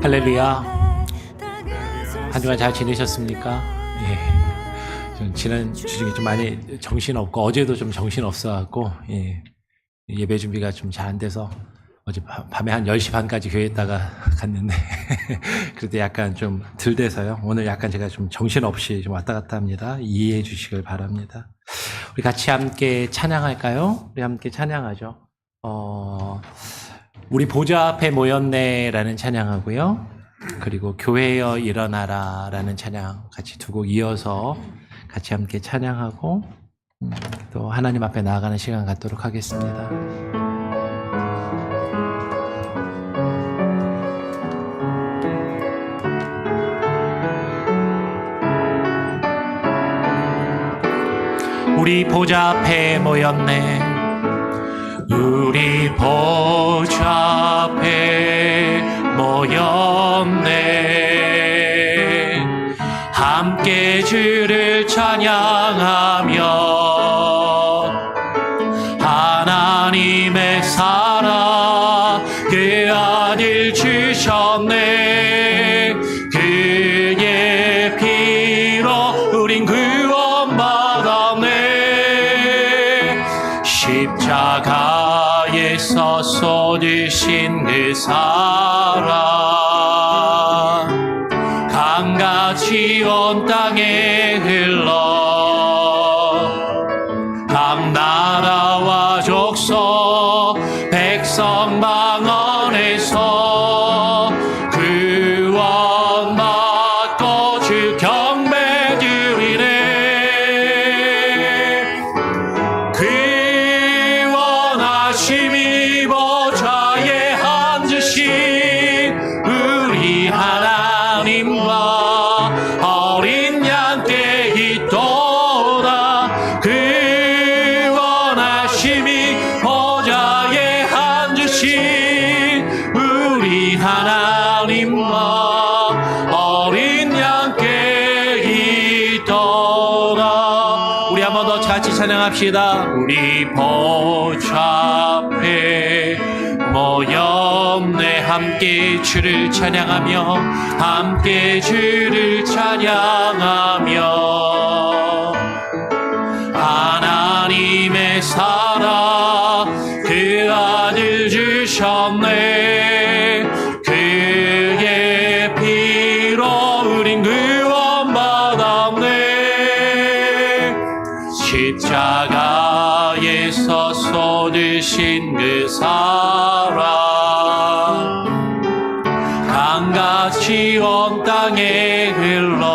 할렐루야. 한 주간 잘 지내셨습니까? 예. 좀 지난 주 중에 좀 많이 정신없고 어제도 좀 정신없어갖고 예배 준비가 좀 잘 안 돼서 어제 밤에 한 10시 반까지 교회 있다가 갔는데 그래도 약간 좀 덜 돼서요. 오늘 약간 제가 좀 정신없이 좀 왔다 갔다 합니다. 이해해 주시길 바랍니다. 우리 같이 함께 찬양할까요? 우리 함께 찬양하죠. 우리 보좌 앞에 모였네라는 찬양하고요. 그리고 교회여 일어나라 라는 찬양 같이 두 곡 이어서 같이 함께 찬양하고 또 하나님 앞에 나아가는 시간 갖도록 하겠습니다. 우리 보좌 앞에 모였네. 우리 보좌 앞에 모였네. 함께 주를 찬양하며 하나님의 사랑 그 아들 주셨네. 그의 피로 우린 구원받았네. 십자가에서 쏟으신 그 사랑 강같이 온 땅에 흘러 각 나라와 족속 백성 방언에서 구원받고 주 경배 드리네. 구원하심이 보좌에 앉으신 우리 하나님과 어린 양께 있도다. 구원하심이 보좌에 앉으신 우리 하나님과 어린 양께 있도다. 우리 한 번 더 같이 찬양합시다. 우리 보좌 앞에 모였네. 함께 주를 찬양하며 함께 주를 찬양하며 하나님의 사랑 그 아들 주셨네. 그의 피로 우린 구원받았네. 십자가에서 쏟으신 그 사랑 강같이 온 땅에 흘러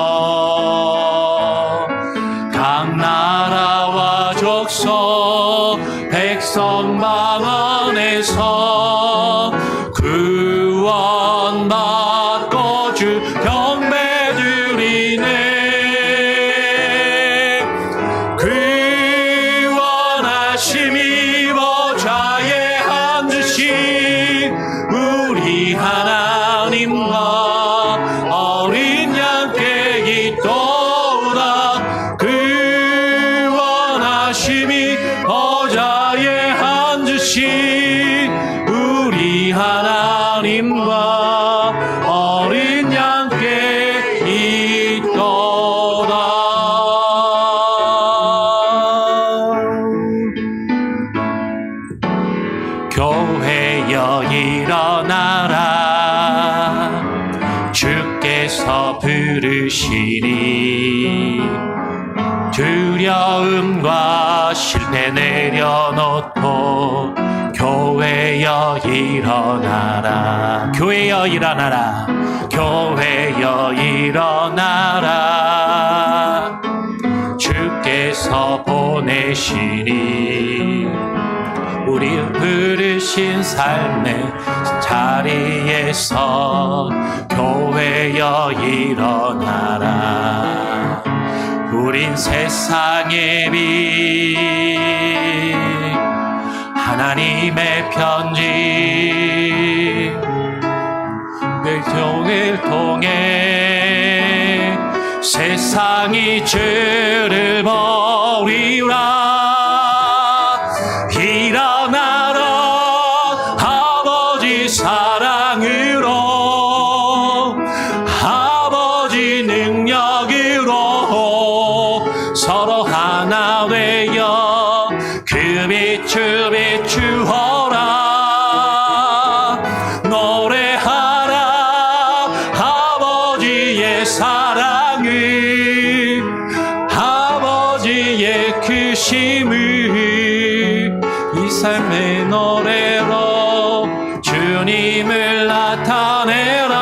각 나라와 족속 백성 방언에서 구원받고 주 경배 드리네. 구원하심이 보좌에 앉으신 우리 하나님과 어린 양께 있도다. 구원하심이 보좌에 앉으신 우리 하나님과 어린 양께 있도다. 교회여 일어나라. 주께서 부르시니 두려움과 실패 내려놓고 교회여 일어나라. 교회여 일어나라. 교회여 일어나라. 주께서 보내시니 우리 부르신 삶의 자리에서 교회여 일어나라. 우린 세상의 빛 하나님의 편지 백종을 통해 세상이 죄를 버리라. 일어나라 아버지 사랑으로 빛을 비추어라. 노래하라 아버지의 사랑을, 아버지의 크심을 이 삶의 노래로 주님을 나타내라.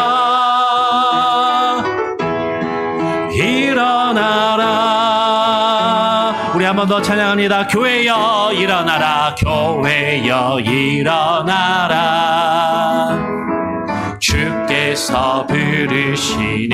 일어나라. 우리 한 번 더 찬양합니다. 교회여 일어나라. 교회여 일어나라. 주께서 부르시니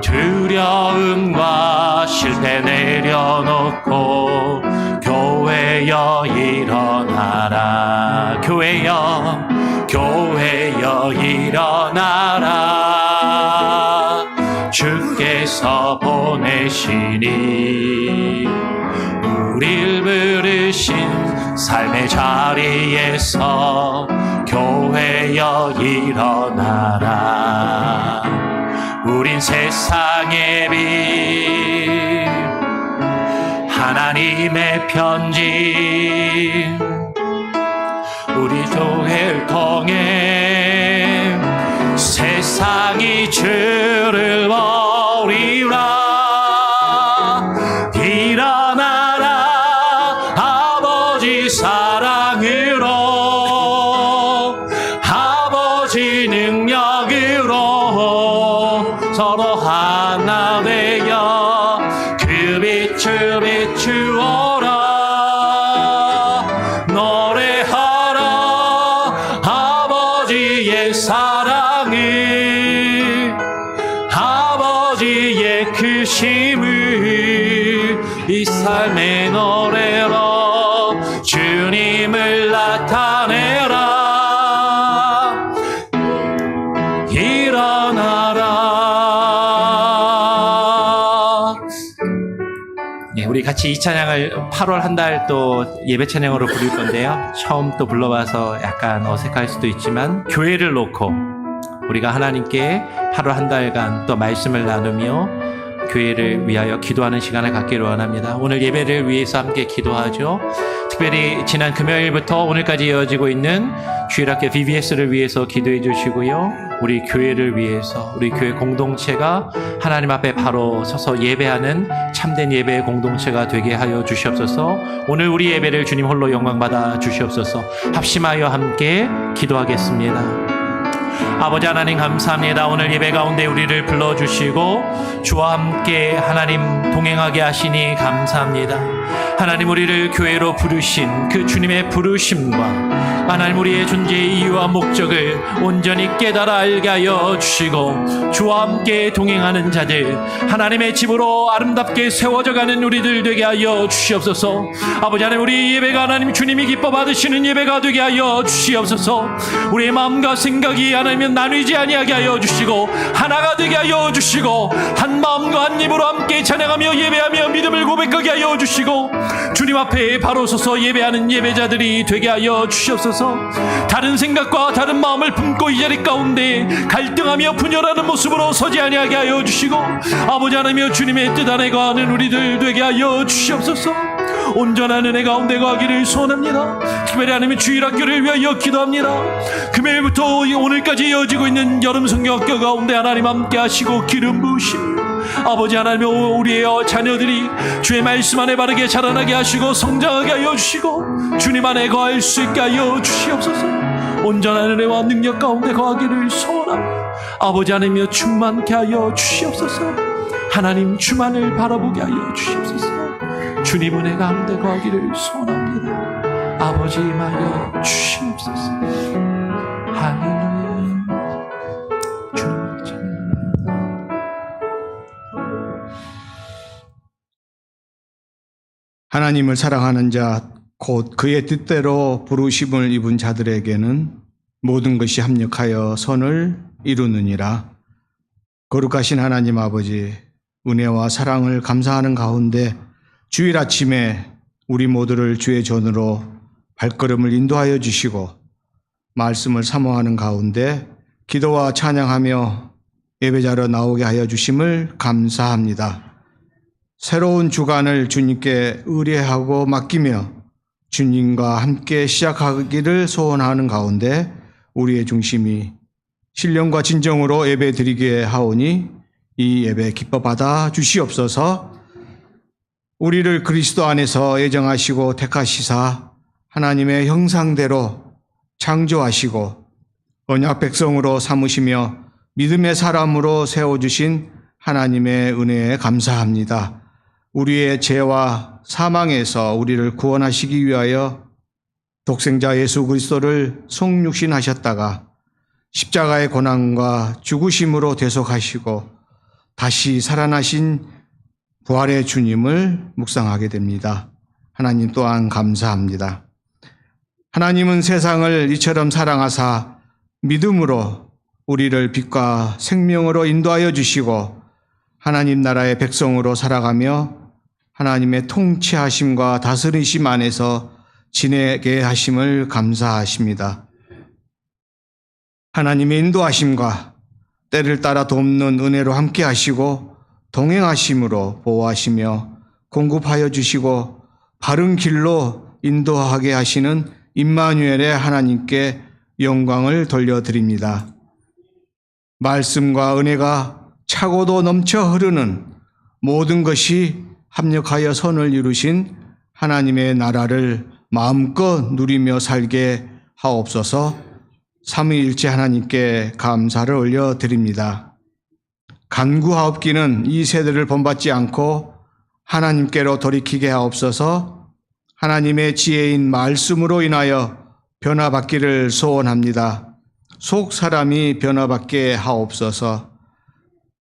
두려움과 실패 내려놓고 교회여 일어나라. 교회여, 교회여 일어나라. 주께서 보내시니 우릴 부르신 삶의 자리에서 교회여 일어나라. 우린 세상의 빛, 하나님의 편지, 우리 교회를 통해 세상이 주를 버리라. 일어나라 아버지 사랑으로, 아버지 능력으로 서로 하나 되어 그 빛을 비추어라. 노래하라 아버지의 사랑을, 아버지의 크심을 이 삶의 노래로 주님을 나타내라. 일어나라. 예, 우리 같이 이 찬양을 8월 한 달 또 예배 찬양으로 부를 건데요. 처음 또 불러봐서 약간 어색할 수도 있지만 교회를 놓고 우리가 하나님께 8월 한 달간 또 말씀을 나누며 교회를 위하여 기도하는 시간을 갖기를 원합니다. 오늘 예배를 위해서 함께 기도하죠. 특별히 지난 금요일부터 오늘까지 이어지고 있는 주일학교 VBS를 위해서 기도해 주시고요. 우리 교회를 위해서, 우리 교회 공동체가 하나님 앞에 바로 서서 예배하는 참된 예배의 공동체가 되게 하여 주시옵소서. 오늘 우리 예배를 주님 홀로 영광받아 주시옵소서. 합심하여 함께 기도하겠습니다. 아버지 하나님 감사합니다. 오늘 예배 가운데 우리를 불러주시고 주와 함께 하나님 동행하게 하시니 감사합니다. 하나님 우리를 교회로 부르신 그 주님의 부르심과 하나님 우리의 존재의 이유와 목적을 온전히 깨달아 알게 하여 주시고 주와 함께 동행하는 자들, 하나님의 집으로 아름답게 세워져가는 우리들 되게 하여 주시옵소서. 아버지 하나님 우리 예배가 하나님 주님이 기뻐 받으시는 예배가 되게 하여 주시옵소서. 우리의 마음과 생각이 하나님 나뉘지 아니하게 하여 주시고 하나가 되게 하여 주시고 한 마음과 한 입으로 함께 찬양하며 예배하며 믿음을 고백하게 하여 주시고 주님 앞에 바로 서서 예배하는 예배자들이 되게 하여 주시옵소서. 다른 생각과 다른 마음을 품고 이 자리 가운데 갈등하며 분열하는 모습으로 서지 아니하게 하여 주시고 아버지 하나님이여 주님의 뜻 안에 거하는 우리들 되게 하여 주시옵소서. 온전한 은혜 가운데 거하기를 소원합니다. 특별히 하나님의 주일학교를 위하여 기도합니다. 금요일부터 오늘까지 이어지고 있는 여름 성경학교 가운데 하나님 함께 하시고 기름 부으시며 아버지 하나님 우리의 자녀들이 주의 말씀 안에 바르게 자라나게 하시고 성장하게 하여 주시고 주님 안에 거할 수 있게 하여 주시옵소서. 온전한 은혜와 능력 가운데 거하기를 소원합니다. 아버지 하나님이여 충만케 하여 주시옵소서. 하나님 주만을 바라보게 하여 주시옵소서. 주님 은혜 가운데 거하기를 소원합니다. 아버지 임하여 주시옵소서. 할렐루야. 주님 찬양합니다. 하나님을 사랑하는 자 곧 그의 뜻대로 부르심을 입은 자들에게는 모든 것이 합력하여 선을 이루느니라. 거룩하신 하나님 아버지, 은혜와 사랑을 감사하는 가운데 주일 아침에 우리 모두를 주의 전으로 발걸음을 인도하여 주시고 말씀을 사모하는 가운데 기도와 찬양하며 예배자로 나오게 하여 주심을 감사합니다. 새로운 주간을 주님께 의뢰하고 맡기며 주님과 함께 시작하기를 소원하는 가운데 우리의 중심이 신령과 진정으로 예배 드리게 하오니 이 예배 기뻐 받아 주시옵소서. 우리를 그리스도 안에서 예정하시고 택하시사 하나님의 형상대로 창조하시고 언약 백성으로 삼으시며 믿음의 사람으로 세워주신 하나님의 은혜에 감사합니다. 우리의 죄와 사망에서 우리를 구원하시기 위하여 독생자 예수 그리스도를 속육신하셨다가 십자가의 고난과 죽으심으로 대속하시고 다시 살아나신 부활의 주님을 묵상하게 됩니다. 하나님 또한 감사합니다. 하나님은 세상을 이처럼 사랑하사 믿음으로 우리를 빛과 생명으로 인도하여 주시고 하나님 나라의 백성으로 살아가며 하나님의 통치하심과 다스리심 안에서 지내게 하심을 감사하십니다. 하나님의 인도하심과 때를 따라 돕는 은혜로 함께 하시고 동행하심으로 보호하시며 공급하여 주시고 바른 길로 인도하게 하시는 임마누엘의 하나님께 영광을 돌려드립니다. 말씀과 은혜가 차고도 넘쳐 흐르는 모든 것이 합력하여 선을 이루신 하나님의 나라를 마음껏 누리며 살게 하옵소서. 삼위일체 하나님께 감사를 올려드립니다. 간구하옵기는 이 세대를 본받지 않고 하나님께로 돌이키게 하옵소서. 하나님의 지혜인 말씀으로 인하여 변화받기를 소원합니다. 속 사람이 변화받게 하옵소서.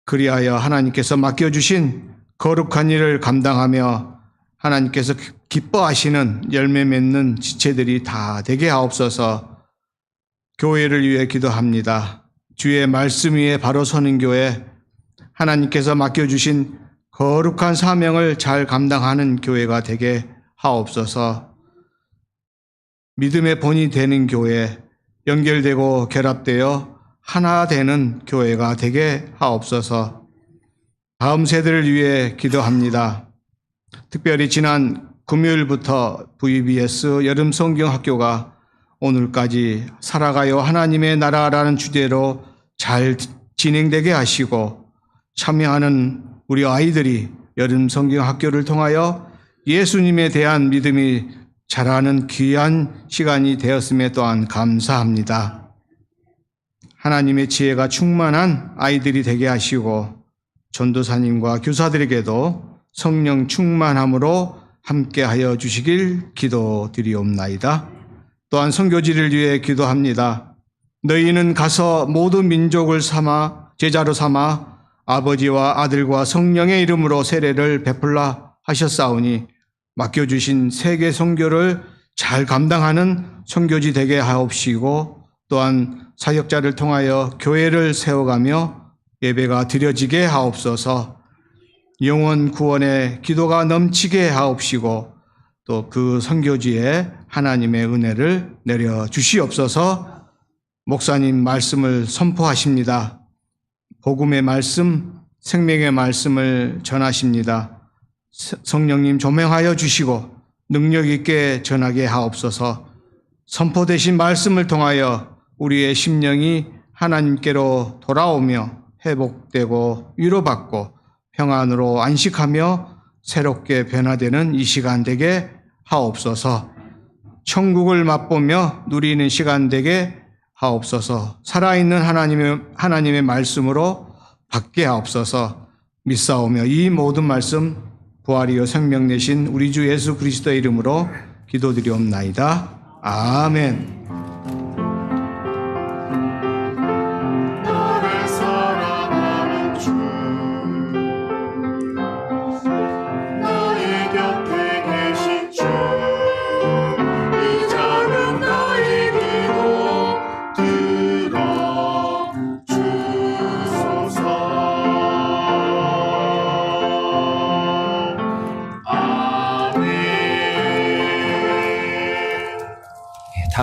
그리하여 하나님께서 맡겨주신 거룩한 일을 감당하며 하나님께서 기뻐하시는 열매 맺는 지체들이 다 되게 하옵소서. 교회를 위해 기도합니다. 주의 말씀 위에 바로 서는 교회, 하나님께서 맡겨주신 거룩한 사명을 잘 감당하는 교회가 되게 하옵소서. 믿음의 본이 되는 교회, 연결되고 결합되어 하나 되는 교회가 되게 하옵소서. 다음 세대를 위해 기도합니다. 특별히 지난 금요일부터 VBS 여름 성경 학교가 오늘까지 살아가요 하나님의 나라라는 주제로 잘 진행되게 하시고 참여하는 우리 아이들이 여름 성경 학교를 통하여 예수님에 대한 믿음이 자라는 귀한 시간이 되었음에 또한 감사합니다. 하나님의 지혜가 충만한 아이들이 되게 하시고 전도사님과 교사들에게도 성령 충만함으로 함께하여 주시길 기도드리옵나이다. 또한 선교지를 위해 기도합니다. 너희는 가서 모든 민족을 제자로 삼아 아버지와 아들과 성령의 이름으로 세례를 베풀라 하셨사오니 맡겨주신 세계 선교를 잘 감당하는 선교지 되게 하옵시고 또한 사역자를 통하여 교회를 세워가며 예배가 드려지게 하옵소서. 영혼 구원의 기도가 넘치게 하옵시고 또 그 선교지에 하나님의 은혜를 내려 주시옵소서. 목사님 말씀을 선포하십니다. 복음의 말씀, 생명의 말씀을 전하십니다. 성령님 조명하여 주시고 능력 있게 전하게 하옵소서. 선포되신 말씀을 통하여 우리의 심령이 하나님께로 돌아오며 회복되고 위로받고 평안으로 안식하며 새롭게 변화되는 이 시간 되게 하옵소서. 천국을 맛보며 누리는 시간 되게 하옵소서. 살아있는 하나님의 말씀으로 받게 하옵소서. 믿사오며 이 모든 말씀 부활이요 생명 내신 우리 주 예수 그리스도의 이름으로 기도드리옵나이다. 아멘.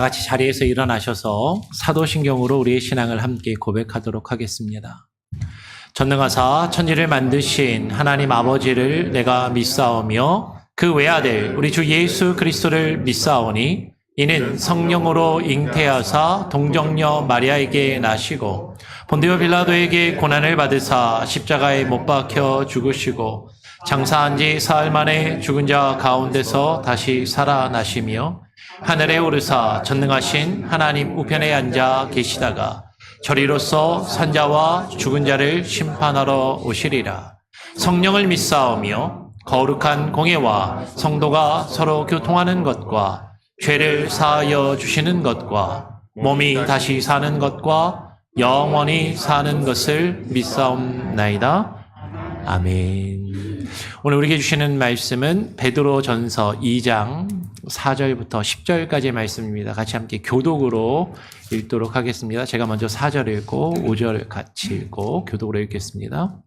다 같이 자리에서 일어나셔서 사도신경으로 우리의 신앙을 함께 고백하도록 하겠습니다. 전능하사 천지를 만드신 하나님 아버지를 내가 믿사오며 그 외아들 우리 주 예수 그리스도를 믿사오니 이는 성령으로 잉태하사 동정녀 마리아에게 나시고 본디오 빌라도에게 고난을 받으사 십자가에 못 박혀 죽으시고 장사한 지 사흘 만에 죽은 자 가운데서 다시 살아나시며 하늘에 오르사 전능하신 하나님 우편에 앉아 계시다가 저리로서 산자와 죽은 자를 심판하러 오시리라. 성령을 믿사오며 거룩한 공예와 성도가 서로 교통하는 것과 죄를 사하여 주시는 것과 몸이 다시 사는 것과 영원히 사는 것을 믿사옵나이다. 아멘. 오늘 우리에게 주시는 말씀은 베드로전서 2장 4절부터 10절까지의 말씀입니다. 같이 함께 교독으로 읽도록 하겠습니다. 제가 먼저 4절 읽고 5절 같이 읽고 교독으로 읽겠습니다.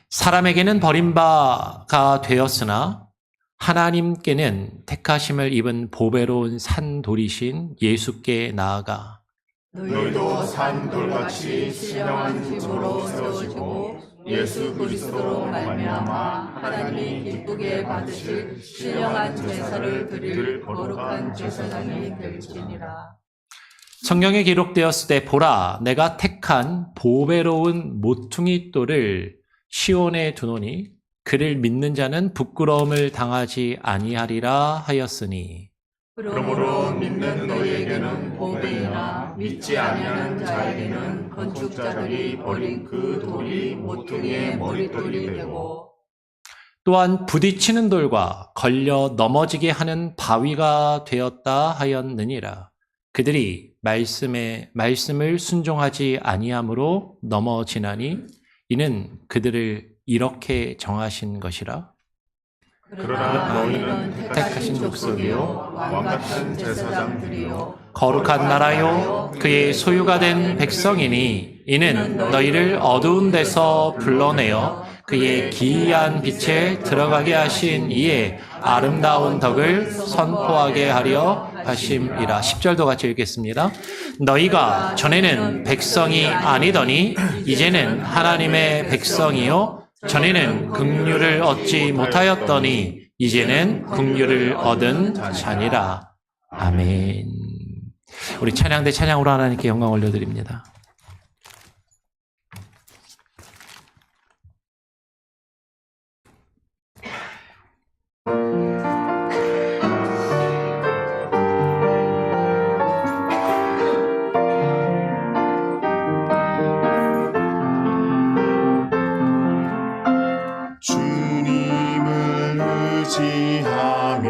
사람에게는 버림바가 되었으나 하나님께는 택하심을 입은 보배로운 산돌이신 예수께 나아가 너희도 산돌같이 신령한 집으로 세워지고 예수 그리스도로 말미암아 하나님이 기쁘게 받으실 신령한 제사를 드릴 거룩한 제사장이 될지니라. 성경에 기록되었을 때 보라 내가 택한 보배로운 모퉁이 돌을 시온에 두노니 그를 믿는 자는 부끄러움을 당하지 아니하리라 하였으니 그러므로 믿는 너희에게는 보배이나 믿지 아니하는 자에게는 건축자들이 버린 그 돌이 모퉁이의 머릿돌이 되고 또한 부딪히는 돌과 걸려 넘어지게 하는 바위가 되었다 하였느니라. 그들이 말씀을 순종하지 아니함으로 넘어지나니 이는 그들을 이렇게 정하신 것이라. 그러나 너희는 택하신 족속이요 왕같은 제사장들이요 거룩한 나라요 그의 소유가 된 백성이니 이는 너희를 어두운 데서 불러내어 그의 기이한 빛에 들어가게 하신 이의 아름다운 덕을 선포하게 하려 하심이라. 10절도 같이 읽겠습니다. 너희가 전에는 백성이 아니더니 이제는 하나님의 백성이요 전에는 긍휼을 얻지 못하였더니 이제는 긍휼을 얻은 자니라. 아멘. 우리 찬양대 찬양으로 하나님께 영광 올려드립니다. 주님을 의지하며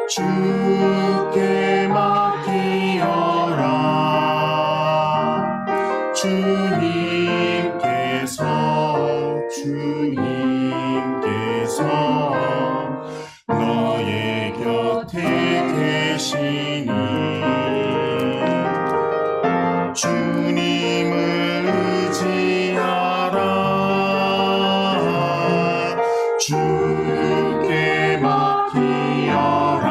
주께 맡기어라. 주님께서 너의 곁에 계시니 주님을 의지하라. 주께 맡기어라.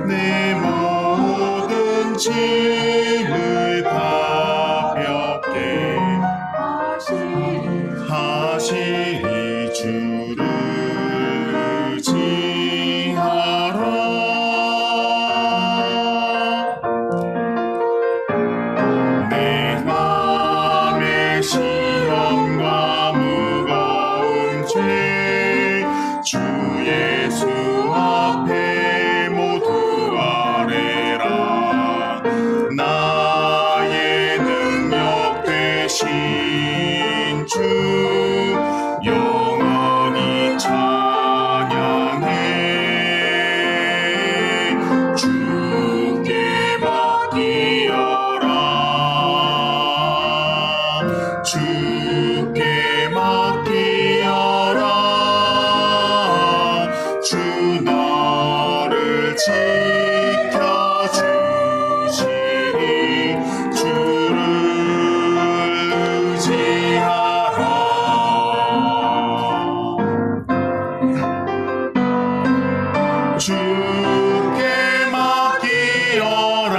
내 모든 짐을 가볍게 하시리. 주를 의지하라. 내 맘의 시험과 무거운 죄 주 예수 앞에 모두 아뢰라. 나의 능력 되신 주 영원히 찬양해. 주께 맡기어라. 주께 맡기어라. 주 너를 지켜주시리. 주를 의지하라. 주께 맡기어라.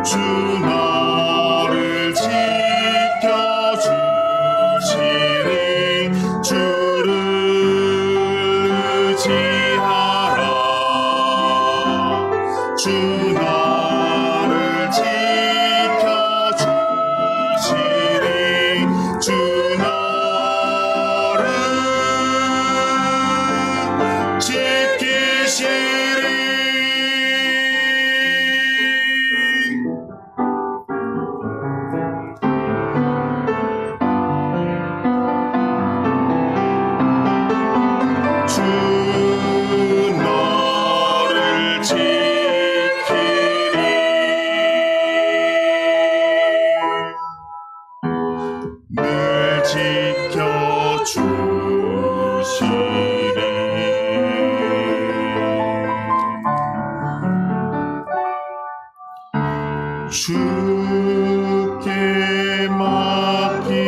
주 너를 지켜주시리 주를 의지하라 주 너를 지켜주시리 주 너를 지키시리 주 너를 지키리 늘 지켜주시리 주께 맡기어라.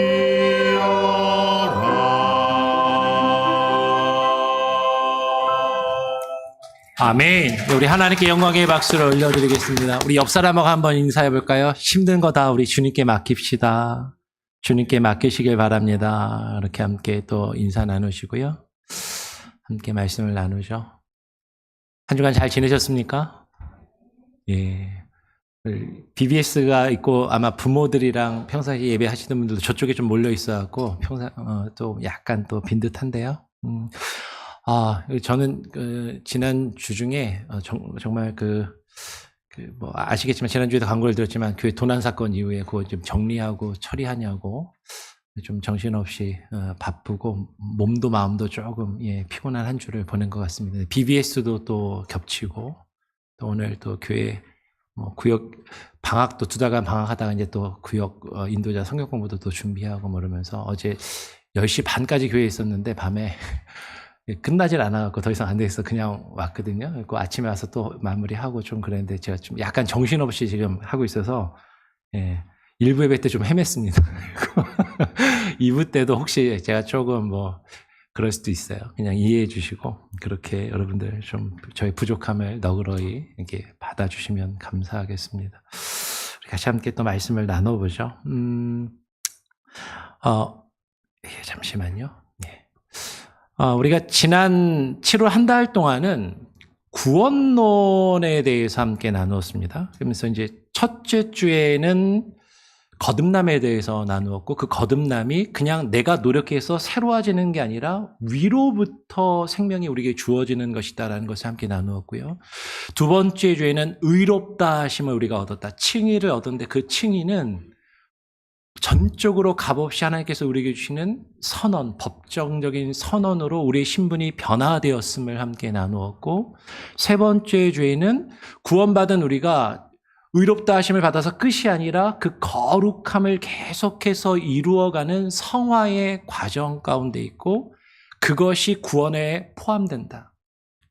아멘. 우리 하나님께 영광의 박수를 올려드리겠습니다. 우리 옆 사람하고 한번 인사해 볼까요? 힘든 거 다 우리 주님께 맡깁시다. 주님께 맡기시길 바랍니다. 이렇게 함께 또 인사 나누시고요. 함께 말씀을 나누죠. 한 주간 잘 지내셨습니까? 예. BBS가 있고 아마 부모들이랑 평상시에 예배하시는 분들도 저쪽에 좀 몰려 있어갖고 또 약간 또 빈 듯한데요. 저는 지난 주 중에 정말 뭐 아시겠지만 지난주에도 광고를 드렸지만 교회 도난 사건 이후에 그거 좀 정리하고 처리하냐고 좀 정신없이 바쁘고 몸도 마음도 조금 피곤한 한 주를 보낸 것 같습니다. BBS도 또 겹치고 또 오늘 또 교회 구역 방학도 2달간 방학하다가 이제 또 구역 인도자 성경 공부도 또 준비하고 뭐 이러면서 어제 10시 반까지 교회에 있었는데 밤에 끝나질 않아갖고 더 이상 안 되겠어 그냥 왔거든요. 그리고 아침에 와서 또 마무리하고 좀 그랬는데 제가 좀 약간 정신없이 지금 하고 있어서 1부 예배 때 좀 헤맸습니다. 2부 때도 혹시 제가 조금 뭐 그럴 수도 있어요. 그냥 이해해 주시고 그렇게 여러분들 좀 저희 부족함을 너그러이 이렇게 받아주시면 감사하겠습니다. 우리 같이 함께 또 말씀을 나눠보죠. 잠시만요. 우리가 지난 7월 한 달 동안은 구원론에 대해서 함께 나누었습니다. 그러면서 이제 첫째 주에는 거듭남에 대해서 나누었고 그 거듭남이 그냥 내가 노력해서 새로워지는 게 아니라 위로부터 생명이 우리에게 주어지는 것이다라는 것을 함께 나누었고요. 두 번째 주에는 의롭다 하심을 우리가 얻었다. 칭의를 얻었는데 그 칭의는 전적으로 값없이 하나님께서 우리에게 주시는 선언, 법정적인 선언으로 우리의 신분이 변화되었음을 함께 나누었고 세 번째 주에는 구원받은 우리가 의롭다 하심을 받아서 끝이 아니라 그 거룩함을 계속해서 이루어가는 성화의 과정 가운데 있고 그것이 구원에 포함된다.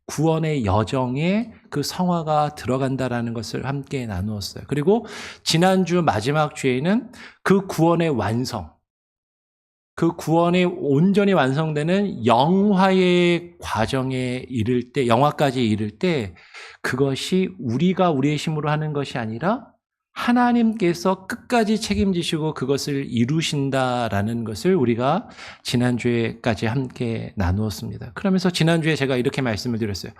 구원의 여정에 그 성화가 들어간다라는 것을 함께 나누었어요. 그리고 지난주 마지막 주에는 그 구원의 완성, 그 구원이 온전히 완성되는 영화의 과정에 이를 때, 영화까지 이를 때 그것이 우리가 우리의 힘으로 하는 것이 아니라 하나님께서 끝까지 책임지시고 그것을 이루신다라는 것을 우리가 지난주에까지 함께 나누었습니다. 그러면서 지난주에 제가 이렇게 말씀을 드렸어요.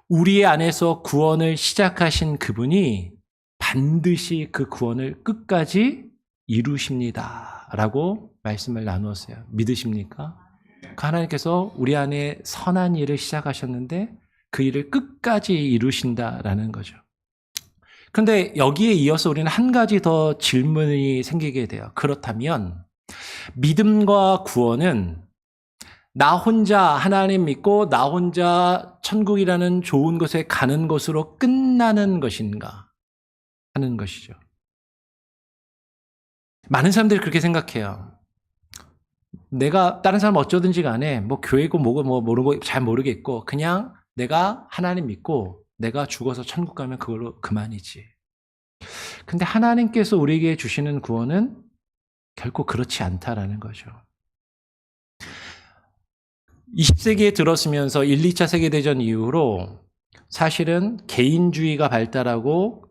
우리 안에서 구원을 시작하신 그분이 반드시 그 구원을 끝까지 이루십니다. 라고 말씀을 나누었어요. 믿으십니까? 하나님께서 우리 안에 선한 일을 시작하셨는데 그 일을 끝까지 이루신다라는 거죠. 그런데 여기에 이어서 우리는 한 가지 더 질문이 생기게 돼요. 그렇다면 믿음과 구원은 나 혼자 하나님 믿고 나 혼자 천국이라는 좋은 곳에 가는 것으로 끝나는 것인가 하는 것이죠. 많은 사람들이 그렇게 생각해요. 내가 다른 사람 어쩌든지 간에 뭐 교회고 뭐고 뭐 모르고 잘 모르겠고 그냥 내가 하나님 믿고 내가 죽어서 천국 가면 그걸로 그만이지. 근데 하나님께서 우리에게 주시는 구원은 결코 그렇지 않다라는 거죠. 20세기에 들어서면서 1, 2차 세계대전 이후로 사실은 개인주의가 발달하고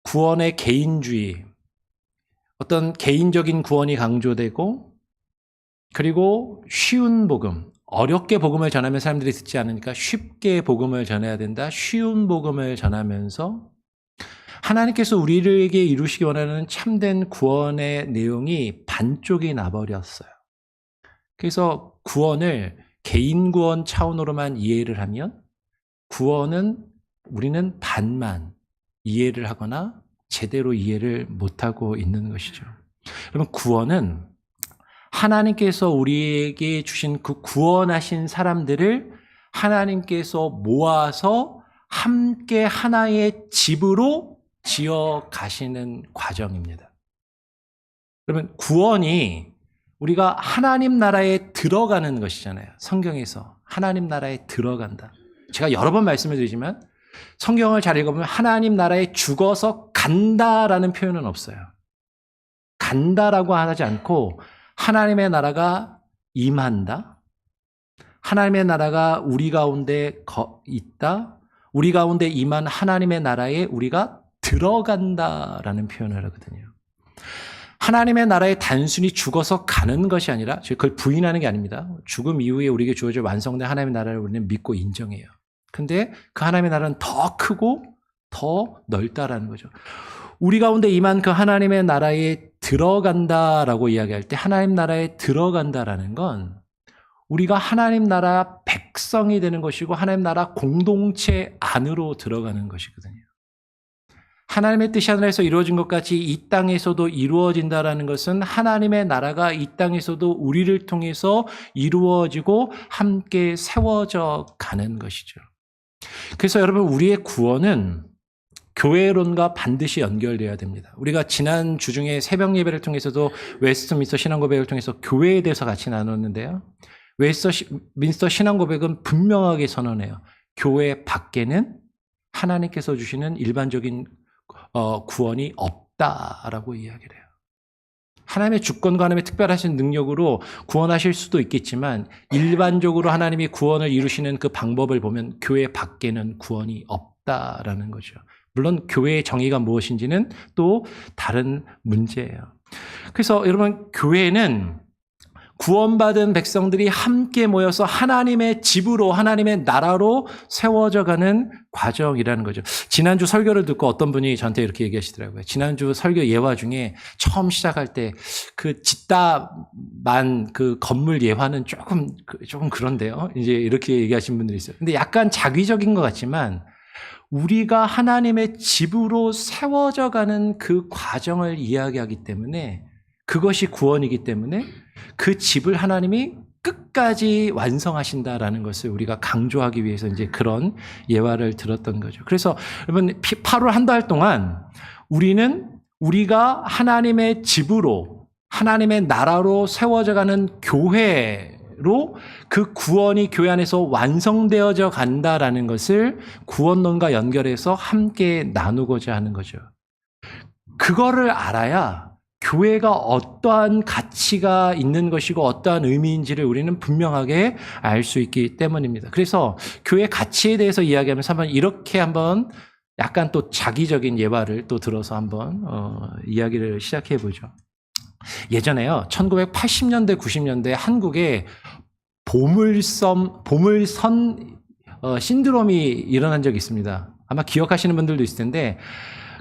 구원의 개인주의, 어떤 개인적인 구원이 강조되고, 그리고 쉬운 복음, 어렵게 복음을 전하면 사람들이 듣지 않으니까 쉽게 복음을 전해야 된다. 쉬운 복음을 전하면서 하나님께서 우리에게 이루시기 원하는 참된 구원의 내용이 반쪽이 나버렸어요. 그래서 구원을 개인 구원 차원으로만 이해를 하면 구원은 우리는 반만 이해를 하거나 제대로 이해를 못하고 있는 것이죠. 여러분, 구원은 하나님께서 우리에게 주신 그 구원하신 사람들을 하나님께서 모아서 함께 하나의 집으로 지어 가시는 과정입니다. 그러면 구원이 우리가 하나님 나라에 들어가는 것이잖아요. 성경에서 하나님 나라에 들어간다. 제가 여러 번 말씀을 드리지만 성경을 잘 읽어보면 하나님 나라에 죽어서 간다라는 표현은 없어요. 간다라고 하지 않고 하나님의 나라가 임한다. 하나님의 나라가 우리 가운데 있다. 우리 가운데 임한 하나님의 나라에 우리가 들어간다라는 표현을 하거든요. 하나님의 나라에 단순히 죽어서 가는 것이 아니라, 그걸 부인하는 게 아닙니다. 죽음 이후에 우리에게 주어질 완성된 하나님의 나라를 우리는 믿고 인정해요. 근데 그 하나님의 나라는 더 크고 더 넓다라는 거죠. 우리 가운데 임한 그 하나님의 나라에 들어간다라고 이야기할 때 하나님 나라에 들어간다라는 건 우리가 하나님 나라 백성이 되는 것이고 하나님 나라 공동체 안으로 들어가는 것이거든요. 하나님의 뜻이 하늘에서 이루어진 것 같이 이 땅에서도 이루어진다라는 것은 하나님의 나라가 이 땅에서도 우리를 통해서 이루어지고 함께 세워져 가는 것이죠. 그래서 여러분, 우리의 구원은 교회론과 반드시 연결되어야 됩니다. 우리가 지난 주 중에 새벽 예배를 통해서도 웨스트민스터 신앙고백을 통해서 교회에 대해서 같이 나눴는데요. 웨스트민스터 신앙고백은 분명하게 선언해요. 교회 밖에는 하나님께서 주시는 일반적인 구원이 없다라고 이야기를 해요. 하나님의 주권과 하나님의 특별하신 능력으로 구원하실 수도 있겠지만 일반적으로 하나님이 구원을 이루시는 그 방법을 보면 교회 밖에는 구원이 없다라는 거죠. 물론 교회의 정의가 무엇인지는 또 다른 문제예요. 그래서 여러분, 교회는 구원받은 백성들이 함께 모여서 하나님의 집으로, 하나님의 나라로 세워져 가는 과정이라는 거죠. 지난주 설교를 듣고 어떤 분이 저한테 이렇게 얘기하시더라고요. 지난주 설교 예화 중에 처음 시작할 때 그 짓다만 그 건물 예화는 조금 그런데요. 이제 이렇게 얘기하신 분들이 있어요. 근데 약간 자기적인 것 같지만 우리가 하나님의 집으로 세워져 가는 그 과정을 이야기하기 때문에 그것이 구원이기 때문에 그 집을 하나님이 끝까지 완성하신다라는 것을 우리가 강조하기 위해서 이제 그런 예화를 들었던 거죠. 그래서 여러분, 8월 한 달 동안 우리가 하나님의 집으로, 하나님의 나라로 세워져 가는 교회로 그 구원이 교회 안에서 완성되어져 간다라는 것을 구원론과 연결해서 함께 나누고자 하는 거죠. 그거를 알아야 교회가 어떠한 가치가 있는 것이고 어떠한 의미인지를 우리는 분명하게 알 수 있기 때문입니다. 그래서 교회 가치에 대해서 이야기하면서 한번 약간 또 자기적인 예화를 또 들어서 한번 이야기를 시작해 보죠. 예전에요, 1980년대, 90년대 한국에 보물선 신드롬이 일어난 적이 있습니다. 아마 기억하시는 분들도 있을 텐데,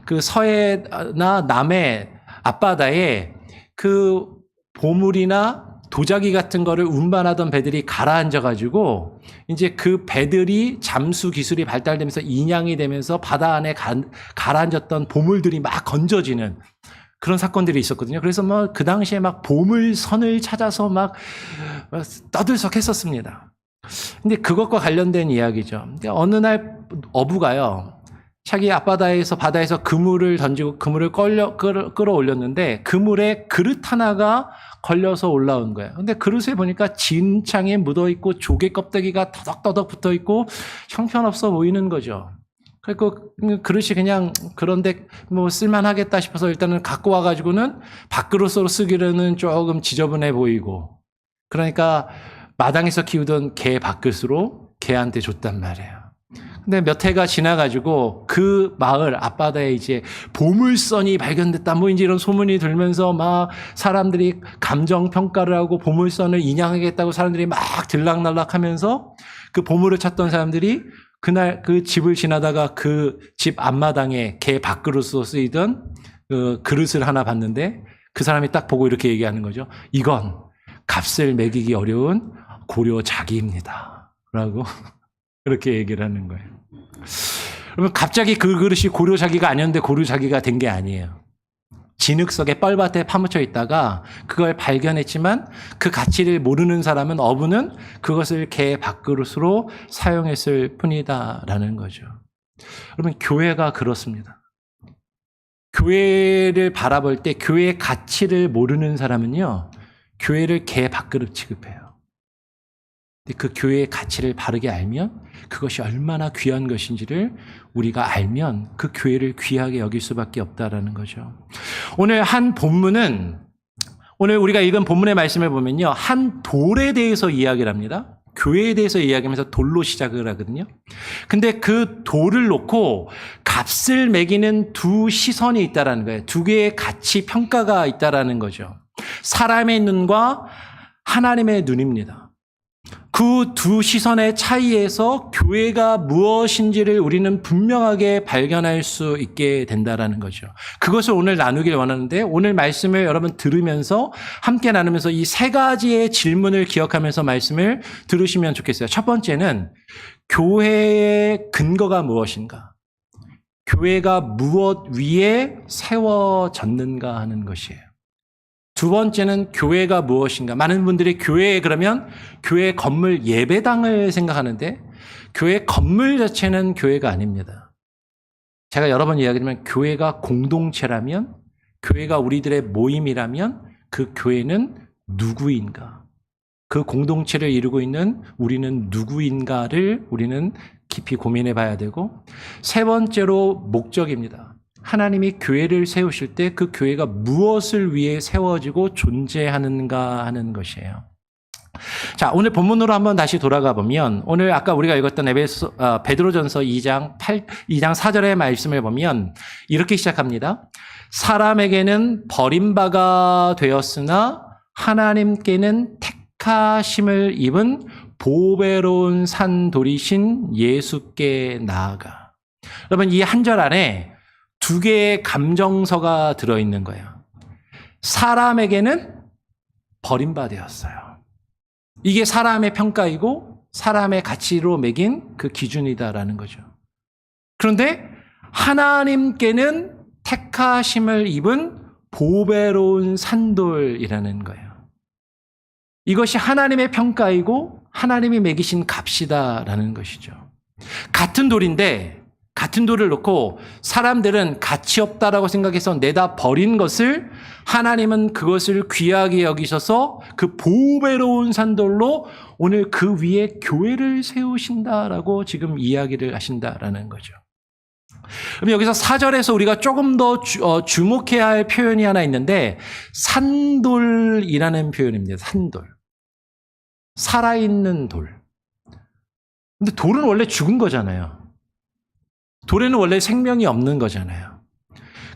그 서해나 남해 앞바다에 그 보물이나 도자기 같은 거를 운반하던 배들이 가라앉아가지고 이제 그 배들이 잠수 기술이 발달되면서 인양이 되면서 바다 안에 가라앉았던 보물들이 막 건져지는 그런 사건들이 있었거든요. 그래서 뭐 그 당시에 막 보물선을 찾아서 막 떠들썩했었습니다. 근데 그것과 관련된 이야기죠. 어느 날 어부가요, 자기 앞바다에서 바다에서 그물을 던지고 그물을 끌어올렸는데 그물에 그릇 하나가 걸려서 올라온 거예요. 근데 그릇에 보니까 진창에 묻어있고 조개 껍데기가 더덕더덕 붙어있고 형편없어 보이는 거죠. 그리고 그릇이 그냥 그런데 뭐 쓸만하겠다 싶어서 일단은 갖고 와가지고는 밥그릇으로 쓰기로는 조금 지저분해 보이고, 그러니까 마당에서 키우던 개 밥그릇으로 개한테 줬단 말이에요. 근데 몇 해가 지나가지고 그 마을 앞바다에 이제 보물선이 발견됐다. 뭐 이제 이런 소문이 들면서 막 사람들이 감정 평가를 하고 보물선을 인양하겠다고 사람들이 막 들락날락 하면서 그 보물을 찾던 사람들이 그날 그 집을 지나다가 그 집 앞마당에 개 밥그릇으로 쓰이던 그 그릇을 하나 봤는데 그 사람이 딱 보고 이렇게 얘기하는 거죠. 이건 값을 매기기 어려운 고려자기입니다. 라고 그렇게 얘기를 하는 거예요. 그러면 갑자기 그 그릇이 고려자기가 아니었는데 고려자기가 된 게 아니에요. 진흙속에 뻘밭에 파묻혀 있다가 그걸 발견했지만 그 가치를 모르는 사람은 어부는 그것을 개 밥그릇으로 사용했을 뿐이다라는 거죠. 여러분 교회가 그렇습니다. 교회를 바라볼 때 교회의 가치를 모르는 사람은요. 교회를 개 밥그릇 취급해요. 근데 그 교회의 가치를 바르게 알면 그것이 얼마나 귀한 것인지를 우리가 알면 그 교회를 귀하게 여길 수밖에 없다라는 거죠. 오늘 한 본문은 오늘 우리가 읽은 본문의 말씀을 보면요. 한 돌에 대해서 이야기를 합니다. 교회에 대해서 이야기하면서 돌로 시작을 하거든요. 근데 그 돌을 놓고 값을 매기는 두 시선이 있다라는 거예요. 두 개의 가치 평가가 있다라는 거죠. 사람의 눈과 하나님의 눈입니다. 그 두 시선의 차이에서 교회가 무엇인지를 우리는 분명하게 발견할 수 있게 된다라는 거죠. 그것을 오늘 나누길 원하는데 오늘 말씀을 여러분 들으면서 함께 나누면서 이 세 가지의 질문을 기억하면서 말씀을 들으시면 좋겠어요. 첫 번째는 교회의 근거가 무엇인가? 교회가 무엇 위에 세워졌는가 하는 것이에요. 두 번째는 교회가 무엇인가? 많은 분들이 교회에 그러면 교회 건물 예배당을 생각하는데 교회 건물 자체는 교회가 아닙니다. 제가 여러 번 이야기하지만 교회가 공동체라면 교회가 우리들의 모임이라면 그 교회는 누구인가? 그 공동체를 이루고 있는 우리는 누구인가를 우리는 깊이 고민해 봐야 되고 세 번째로 목적입니다. 하나님이 교회를 세우실 때 그 교회가 무엇을 위해 세워지고 존재하는가 하는 것이에요. 자, 오늘 본문으로 한번 다시 돌아가 보면 오늘 아까 우리가 읽었던 베드로전서 2장 4절의 말씀을 보면 이렇게 시작합니다. 사람에게는 버림바가 되었으나 하나님께는 택하심을 입은 보배로운 산돌이신 예수께 나아가. 여러분 이 한 절 안에 두 개의 감정서가 들어있는 거예요. 사람에게는 버림받았어요. 이게 사람의 평가이고 사람의 가치로 매긴 그 기준이다라는 거죠. 그런데 하나님께는 택하심을 입은 보배로운 산돌이라는 거예요. 이것이 하나님의 평가이고 하나님이 매기신 값이다라는 것이죠. 같은 돌인데 같은 돌을 놓고 사람들은 가치 없다라고 생각해서 내다 버린 것을 하나님은 그것을 귀하게 여기셔서 그 보배로운 산돌로 오늘 그 위에 교회를 세우신다라고 지금 이야기를 하신다라는 거죠. 그럼 여기서 4절에서 우리가 조금 더 주목해야 할 표현이 하나 있는데 산돌이라는 표현입니다. 산돌. 살아있는 돌. 근데 돌은 원래 죽은 거잖아요. 돌에는 원래 생명이 없는 거잖아요.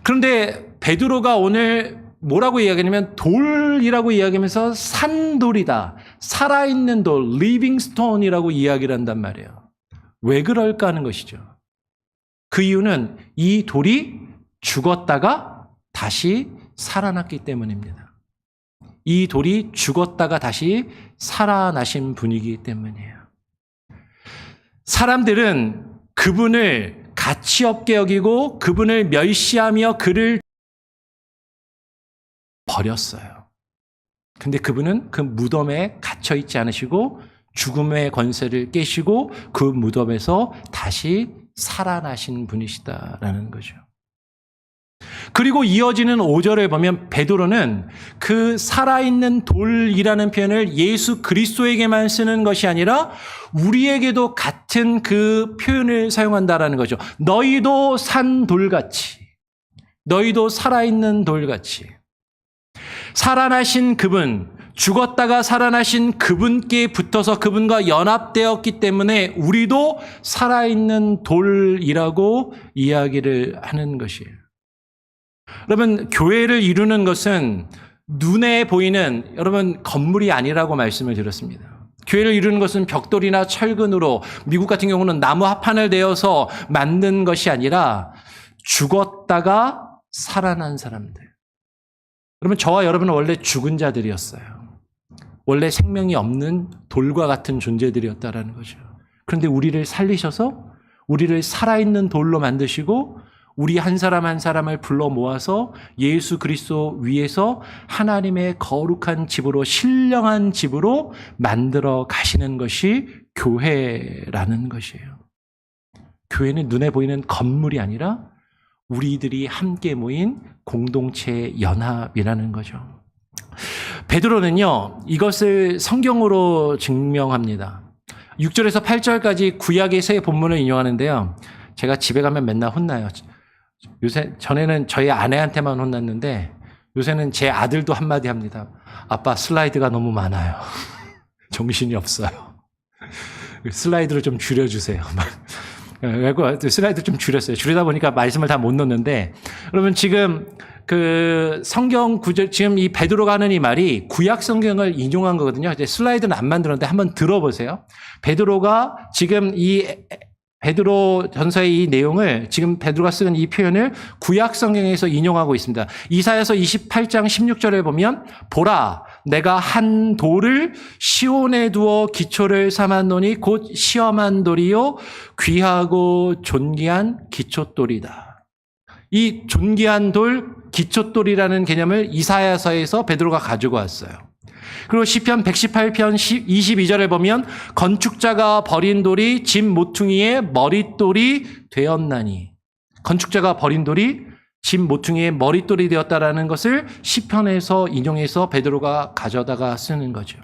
그런데 베드로가 오늘 뭐라고 이야기하냐면 돌이라고 이야기하면서 산돌이다. 살아있는 돌, 리빙 스톤이라고 이야기를 한단 말이에요. 왜 그럴까 하는 것이죠. 그 이유는 이 돌이 죽었다가 다시 살아났기 때문입니다. 이 돌이 죽었다가 다시 살아나신 분이기 때문이에요. 사람들은 그분을 가치 없게 여기고 그분을 멸시하며 그를 버렸어요. 근데 그분은 그 무덤에 갇혀 있지 않으시고 죽음의 권세를 깨시고 그 무덤에서 다시 살아나신 분이시다라는 거죠. 그리고 이어지는 5절을 보면 베드로는 그 살아있는 돌이라는 표현을 예수 그리스도에게만 쓰는 것이 아니라 우리에게도 같은 그 표현을 사용한다라는 거죠. 너희도 산 돌같이, 너희도 살아있는 돌같이. 살아나신 그분, 죽었다가 살아나신 그분께 붙어서 그분과 연합되었기 때문에 우리도 살아있는 돌이라고 이야기를 하는 것이에요. 여러분, 교회를 이루는 것은 눈에 보이는 여러분 건물이 아니라고 말씀을 드렸습니다. 교회를 이루는 것은 벽돌이나 철근으로, 미국 같은 경우는 나무 합판을 대어서 만든 것이 아니라 죽었다가 살아난 사람들. 여러분, 저와 여러분은 원래 죽은 자들이었어요. 원래 생명이 없는 돌과 같은 존재들이었다라는 거죠. 그런데 우리를 살리셔서 우리를 살아있는 돌로 만드시고 우리 한 사람 한 사람을 불러 모아서 예수 그리스도 위에서 하나님의 거룩한 집으로, 신령한 집으로 만들어 가시는 것이 교회라는 것이에요. 교회는 눈에 보이는 건물이 아니라 우리들이 함께 모인 공동체의 연합이라는 거죠. 베드로는요, 이것을 성경으로 증명합니다. 6절에서 8절까지 구약의 세 본문을 인용하는데요. 제가 집에 가면 맨날 혼나요. 요새, 전에는 저희 아내한테만 혼났는데 요새는 제 아들도 한마디 합니다. 아빠, 슬라이드가 너무 많아요. 정신이 없어요. 슬라이드를 좀 줄여주세요. 슬라이드 좀 줄였어요. 줄이다 보니까 말씀을 다 못 넣는데, 여러분 지금 그 성경 구절, 지금 이 베드로가 하는 이 말이 구약 성경을 인용한 거거든요. 이제 슬라이드는 안 만들었는데 한번 들어보세요. 베드로가 지금 이 베드로 전서의 이 내용을, 지금 베드로가 쓰는 이 표현을 구약 성경에서 인용하고 있습니다. 이사야서 28장 16절에 보면, 보라, 내가 한 돌을 시온에 두어 기초를 삼았노니 곧 시험한 돌이요 귀하고 존귀한 기초돌이다. 이 존귀한 돌, 기초돌이라는 개념을 이사야서에서 베드로가 가지고 왔어요. 그리고 시편 118편 22절에 보면, 건축자가 버린 돌이 집 모퉁이의 머릿돌이 되었나니, 건축자가 버린 돌이 집 모퉁이의 머릿돌이 되었다라는 것을 시편에서 인용해서 베드로가 가져다가 쓰는 거죠.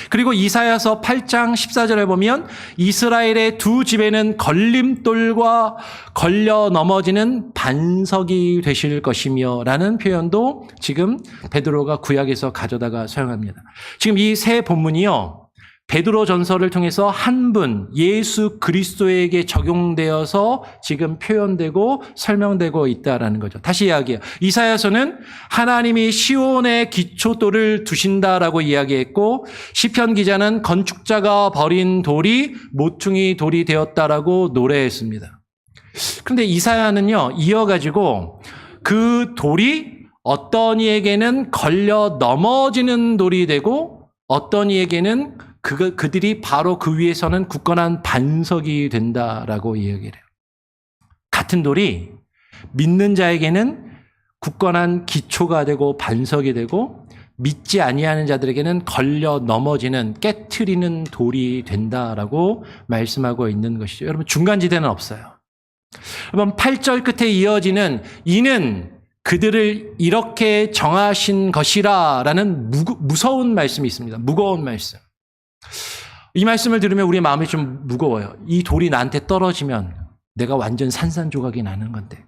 그리고 이사야서 8장 14절에 보면, 이스라엘의 두 집에는 걸림돌과 걸려 넘어지는 반석이 되실 것이며 라는 표현도 지금 베드로가 구약에서 가져다가 사용합니다. 지금 이 세 본문이요, 베드로 전서를 통해서 한 분, 예수 그리스도에게 적용되어서 지금 표현되고 설명되고 있다라는 거죠. 다시 이야기해요. 이사야서는 하나님이 시온에 기초돌을 두신다라고 이야기했고, 시편 기자는 건축자가 버린 돌이 모퉁이 돌이 되었다라고 노래했습니다. 그런데 이사야는요, 이어가지고 그 돌이 어떤 이에게는 걸려 넘어지는 돌이 되고 어떤 이에게는 그들이 바로 그 위에서는 굳건한 반석이 된다라고 이야기를 해요. 같은 돌이 믿는 자에게는 굳건한 기초가 되고 반석이 되고, 믿지 아니하는 자들에게는 걸려 넘어지는, 깨트리는 돌이 된다라고 말씀하고 있는 것이죠. 여러분, 중간지대는 없어요. 여러분, 8절 끝에 이어지는 이는 그들을 이렇게 정하신 것이라 라는 무서운 말씀이 있습니다. 무거운 말씀. 이 말씀을 들으면 우리의 마음이 좀 무거워요. 이 돌이 나한테 떨어지면 내가 완전 산산조각이 나는 건데.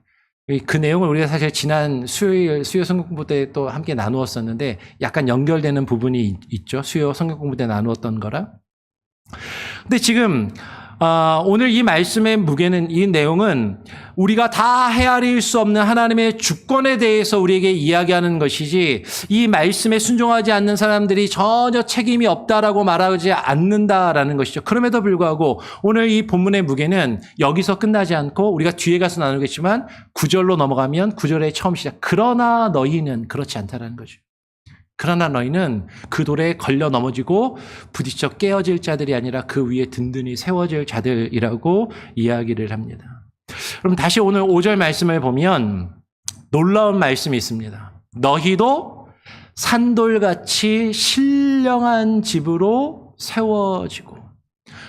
그 내용을 우리가 사실 지난 수요 성경 공부 때 또 함께 나누었었는데 약간 연결되는 부분이 있죠. 수요 성경 공부 때 나누었던 거랑. 근데 지금 오늘 이 말씀의 무게는, 이 내용은 우리가 다 헤아릴 수 없는 하나님의 주권에 대해서 우리에게 이야기하는 것이지, 이 말씀에 순종하지 않는 사람들이 전혀 책임이 없다라고 말하지 않는다라는 것이죠. 그럼에도 불구하고 오늘 이 본문의 무게는 여기서 끝나지 않고 우리가 뒤에 가서 나누겠지만 9절로 넘어가면 9절의 처음 시작, 그러나 너희는 그렇지 않다라는 거죠. 그러나 너희는 그 돌에 걸려 넘어지고 부딪혀 깨어질 자들이 아니라 그 위에 든든히 세워질 자들이라고 이야기를 합니다. 그럼 다시 오늘 5절 말씀을 보면 놀라운 말씀이 있습니다. 너희도 산돌같이 신령한 집으로 세워지고.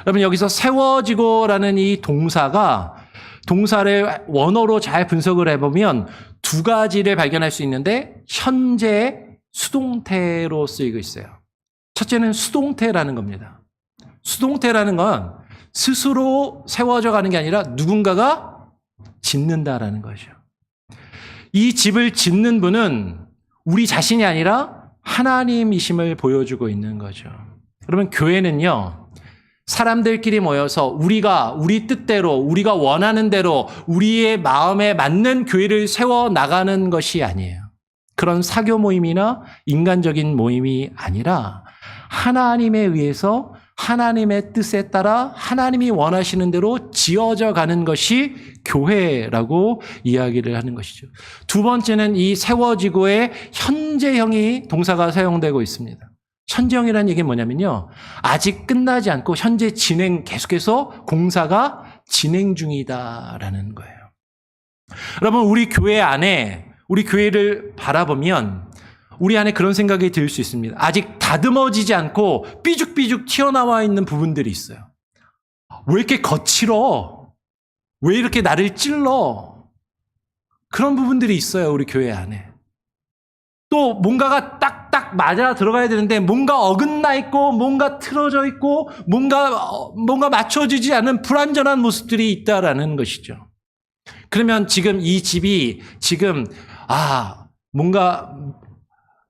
여러분, 여기서 세워지고라는 이 동사를 원어로 잘 분석을 해보면 두 가지를 발견할 수 있는데, 현재 수동태로 쓰이고 있어요. 첫째는 수동태라는 겁니다. 수동태라는 건 스스로 세워져 가는 게 아니라 누군가가 짓는다라는 거죠. 이 집을 짓는 분은 우리 자신이 아니라 하나님이심을 보여주고 있는 거죠. 그러면 교회는요, 사람들끼리 모여서 우리가 우리 뜻대로, 우리가 원하는 대로 우리의 마음에 맞는 교회를 세워 나가는 것이 아니에요. 그런 사교 모임이나 인간적인 모임이 아니라 하나님에 의해서 하나님의 뜻에 따라 하나님이 원하시는 대로 지어져 가는 것이 교회라고 이야기를 하는 것이죠. 두 번째는 이 세워지고의 현재형이 동사가 사용되고 있습니다. 현재형이라는 얘기는 뭐냐면요, 아직 끝나지 않고 현재 계속해서 공사가 진행 중이다라는 거예요. 여러분, 우리 교회 안에, 우리 교회를 바라보면 우리 안에 그런 생각이 들 수 있습니다. 아직 다듬어지지 않고 삐죽삐죽 튀어나와 있는 부분들이 있어요. 왜 이렇게 거칠어? 왜 이렇게 나를 찔러? 그런 부분들이 있어요, 우리 교회 안에. 또 뭔가가 딱딱 맞아 들어가야 되는데 뭔가 어긋나 있고 뭔가 틀어져 있고 뭔가 맞춰지지 않은 불완전한 모습들이 있다라는 것이죠. 그러면 지금 이 집이 지금 뭔가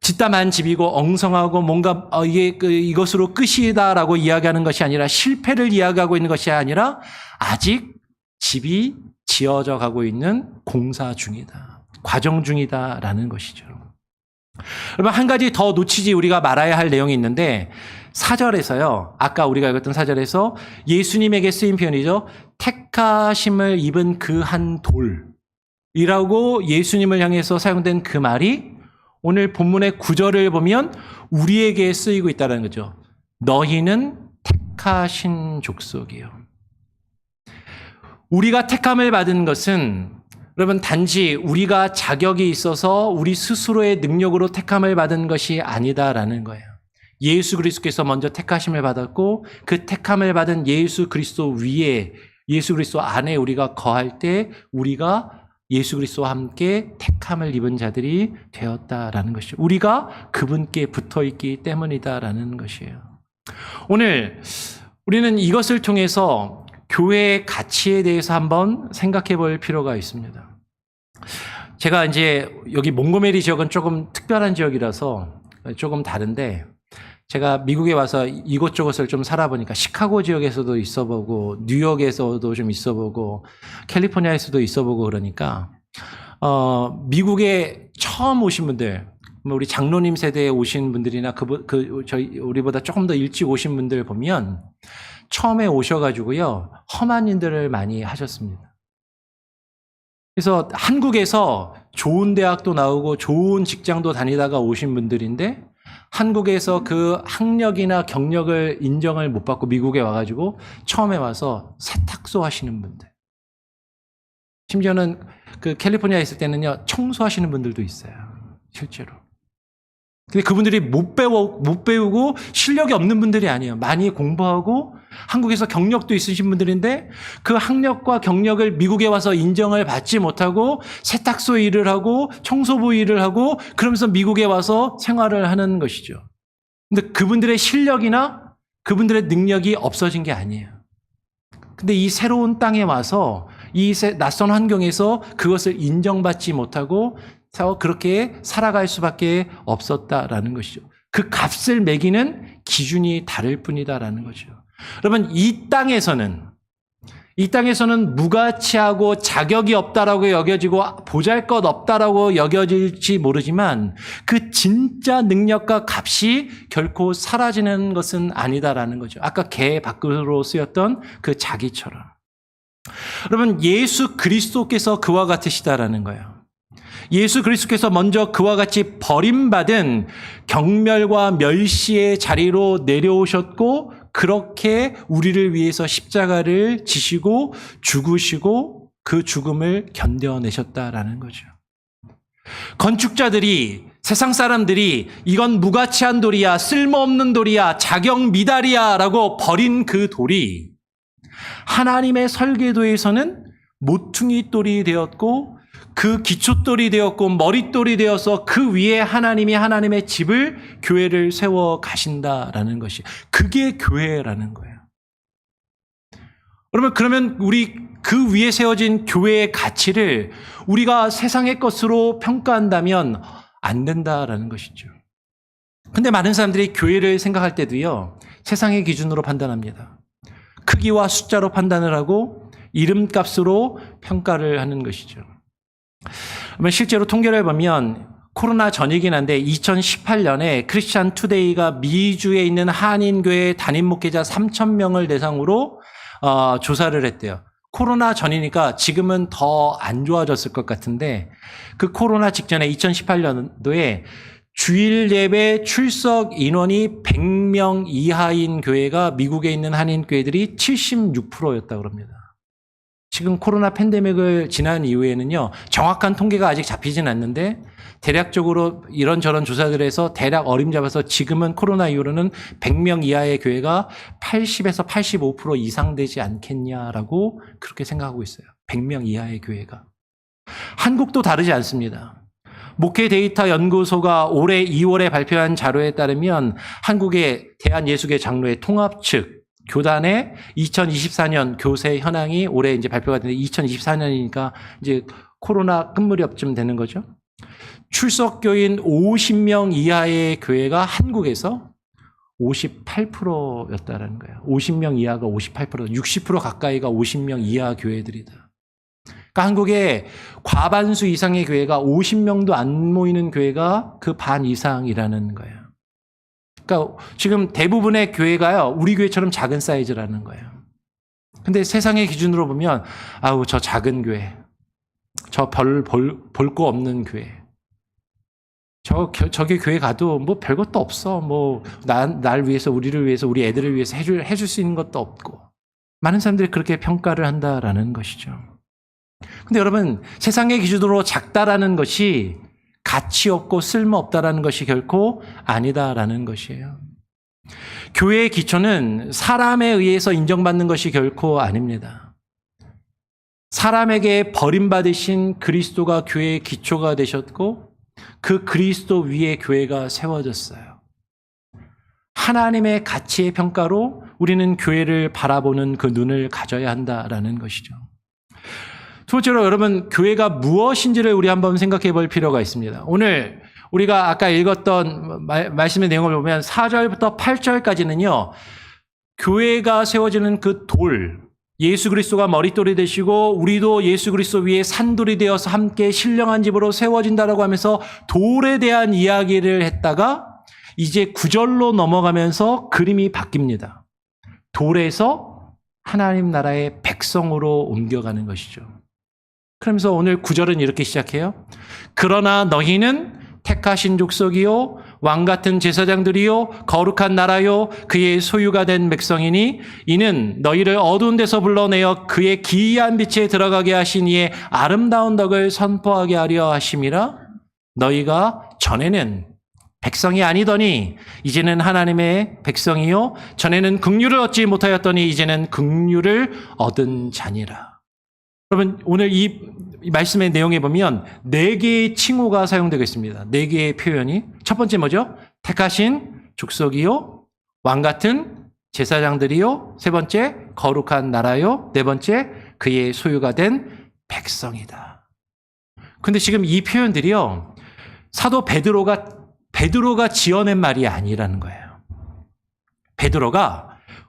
짓담한 집이고 엉성하고 뭔가 이것으로 끝이다라고 이야기하는 것이 아니라, 실패를 이야기하고 있는 것이 아니라 아직 집이 지어져 가고 있는 공사 중이다, 과정 중이다라는 것이죠. 여러분, 한 가지 더 놓치지 우리가 말아야 할 내용이 있는데, 4절에서요, 아까 우리가 읽었던 4절에서 예수님에게 쓰인 표현이죠. 택하심을 입은 그 한 돌이라고 예수님을 향해서 사용된 그 말이 오늘 본문의 9절을 보면 우리에게 쓰이고 있다는 거죠. 너희는 택하신 족속이요. 우리가 택함을 받은 것은, 여러분, 단지 우리가 자격이 있어서 우리 스스로의 능력으로 택함을 받은 것이 아니다라는 거예요. 예수 그리스도께서 먼저 택하심을 받았고, 그 택함을 받은 예수 그리스도 위에, 예수 그리스도 안에 우리가 거할 때 우리가 예수 그리스도와 함께 택함을 입은 자들이 되었다라는 것이죠. 우리가 그분께 붙어있기 때문이다라는 것이에요. 오늘 우리는 이것을 통해서 교회의 가치에 대해서 한번 생각해 볼 필요가 있습니다. 제가 이제 여기 몽고메리 지역은 조금 특별한 지역이라서 조금 다른데, 제가 미국에 와서 이곳저곳을 좀 살아보니까 시카고 지역에서도 있어보고 뉴욕에서도 좀 있어보고 캘리포니아에서도 있어보고 그러니까 미국에 처음 오신 분들, 우리 장로님 세대에 오신 분들이나 저희 우리보다 조금 더 일찍 오신 분들 보면 처음에 오셔가지고요, 험한 일들을 많이 하셨습니다. 그래서 한국에서 좋은 대학도 나오고 좋은 직장도 다니다가 오신 분들인데, 한국에서 그 학력이나 경력을 인정을 못 받고 미국에 와가지고 처음에 와서 세탁소 하시는 분들, 심지어는 그 캘리포니아에 있을 때는요, 청소하시는 분들도 있어요, 실제로. 근데 그분들이 못 배우고 실력이 없는 분들이 아니에요. 많이 공부하고 한국에서 경력도 있으신 분들인데, 그 학력과 경력을 미국에 와서 인정을 받지 못하고 세탁소 일을 하고 청소부 일을 하고 그러면서 미국에 와서 생활을 하는 것이죠. 근데 그분들의 실력이나 그분들의 능력이 없어진 게 아니에요. 근데 이 새로운 땅에 와서 이 낯선 환경에서 그것을 인정받지 못하고 그렇게 살아갈 수밖에 없었다라는 것이죠. 그 값을 매기는 기준이 다를 뿐이다라는 거죠. 여러분, 이 땅에서는 무가치하고 자격이 없다라고 여겨지고 보잘것 없다라고 여겨질지 모르지만, 그 진짜 능력과 값이 결코 사라지는 것은 아니다라는 거죠. 아까 개 밖으로 쓰였던 그 자기처럼. 여러분, 예수 그리스도께서 그와 같으시다라는 거예요. 예수 그리스도께서 먼저 그와 같이 버림받은 경멸과 멸시의 자리로 내려오셨고, 그렇게 우리를 위해서 십자가를 지시고 죽으시고 그 죽음을 견뎌내셨다라는 거죠. 건축자들이, 세상 사람들이 이건 무가치한 돌이야, 쓸모없는 돌이야, 자격 미달이야 라고 버린 그 돌이 하나님의 설계도에서는 모퉁이 돌이 되었고, 그 기초돌이 되었고 머릿돌이 되어서 그 위에 하나님이 하나님의 집을, 교회를 세워 가신다라는 것이, 그게 교회라는 거예요. 그러면 우리 그 위에 세워진 교회의 가치를 우리가 세상의 것으로 평가한다면 안 된다라는 것이죠. 근데 많은 사람들이 교회를 생각할 때도요, 세상의 기준으로 판단합니다. 크기와 숫자로 판단을 하고 이름값으로 평가를 하는 것이죠. 그러면 실제로 통계를 보면 코로나 전이긴 한데 2018년에 크리스찬 투데이가 미주에 있는 한인교회 담임 목회자 3,000명을 대상으로 조사를 했대요. 코로나 전이니까 지금은 더 안 좋아졌을 것 같은데 그 코로나 직전에 2018년도에 주일 예배 출석 인원이 100명 이하인 교회가 미국에 있는 한인 교회들이 76%였다고 합니다. 지금 코로나 팬데믹을 지난 이후에는요, 정확한 통계가 아직 잡히진 않는데 대략적으로 이런저런 조사들에서 대략 어림잡아서 지금은 코로나 이후로는 100명 이하의 교회가 80에서 85% 이상 되지 않겠냐라고 그렇게 생각하고 있어요. 100명 이하의 교회가. 한국도 다르지 않습니다. 목회 데이터 연구소가 올해 2월에 발표한 자료에 따르면 한국의 대한예수계 장로회 통합 측 교단의 2024년 교세 현황이 올해 이제 발표가 됐는데 2024년이니까 이제 코로나 끝무렵쯤 되는 거죠. 출석교인 50명 이하의 교회가 한국에서 58%였다라는 거예요. 50명 이하가 58%, 60% 가까이가 50명 이하 교회들이다. 그러니까 한국의 과반수 이상의 교회가 50명도 안 모이는 교회가 그 반 이상이라는 거예요. 그러니까 지금 대부분의 교회가요, 우리 교회처럼 작은 사이즈라는 거예요. 근데 세상의 기준으로 보면, 아우, 저 작은 교회, 저 볼 거 없는 교회, 저기 교회 가도 뭐 별것도 없어. 뭐, 날 위해서, 우리를 위해서, 우리 애들을 위해서 해줄 수 있는 것도 없고. 많은 사람들이 그렇게 평가를 한다라는 것이죠. 근데 여러분, 세상의 기준으로 작다라는 것이 가치 없고 쓸모없다라는 것이 결코 아니다라는 것이에요. 교회의 기초는 사람에 의해서 인정받는 것이 결코 아닙니다. 사람에게 버림받으신 그리스도가 교회의 기초가 되셨고 그 그리스도 위에 교회가 세워졌어요. 하나님의 가치의 평가로 우리는 교회를 바라보는 그 눈을 가져야 한다라는 것이죠. 두 번째로 여러분, 교회가 무엇인지를 우리 한번 생각해 볼 필요가 있습니다. 오늘 우리가 아까 읽었던 말씀의 내용을 보면 4절부터 8절까지는요. 교회가 세워지는 그 돌, 예수 그리스도가 머릿돌이 되시고 우리도 예수 그리스도 위에 산돌이 되어서 함께 신령한 집으로 세워진다라고 하면서 돌에 대한 이야기를 했다가 이제 9절로 넘어가면서 그림이 바뀝니다. 돌에서 하나님 나라의 백성으로 옮겨가는 것이죠. 그러면서 오늘 9절은 이렇게 시작해요. 그러나 너희는 택하신 족속이요 왕 같은 제사장들이요 거룩한 나라요 그의 소유가 된 백성이니 이는 너희를 어두운 데서 불러내어 그의 기이한 빛에 들어가게 하신 이의 아름다운 덕을 선포하게 하려 하심이라. 너희가 전에는 백성이 아니더니 이제는 하나님의 백성이요 전에는 긍휼을 얻지 못하였더니 이제는 긍휼을 얻은 자니라. 여러분, 오늘 이 말씀의 내용에 보면 4개의 칭호가 사용되고 있습니다. 4개의 표현이. 첫 번째 뭐죠? 택하신 족속이요, 왕 같은 제사장들이요, 세 번째 거룩한 나라요, 네 번째 그의 소유가 된 백성이다. 근데 지금 이 표현들이요, 사도 베드로가 지어낸 말이 아니라는 거예요. 베드로가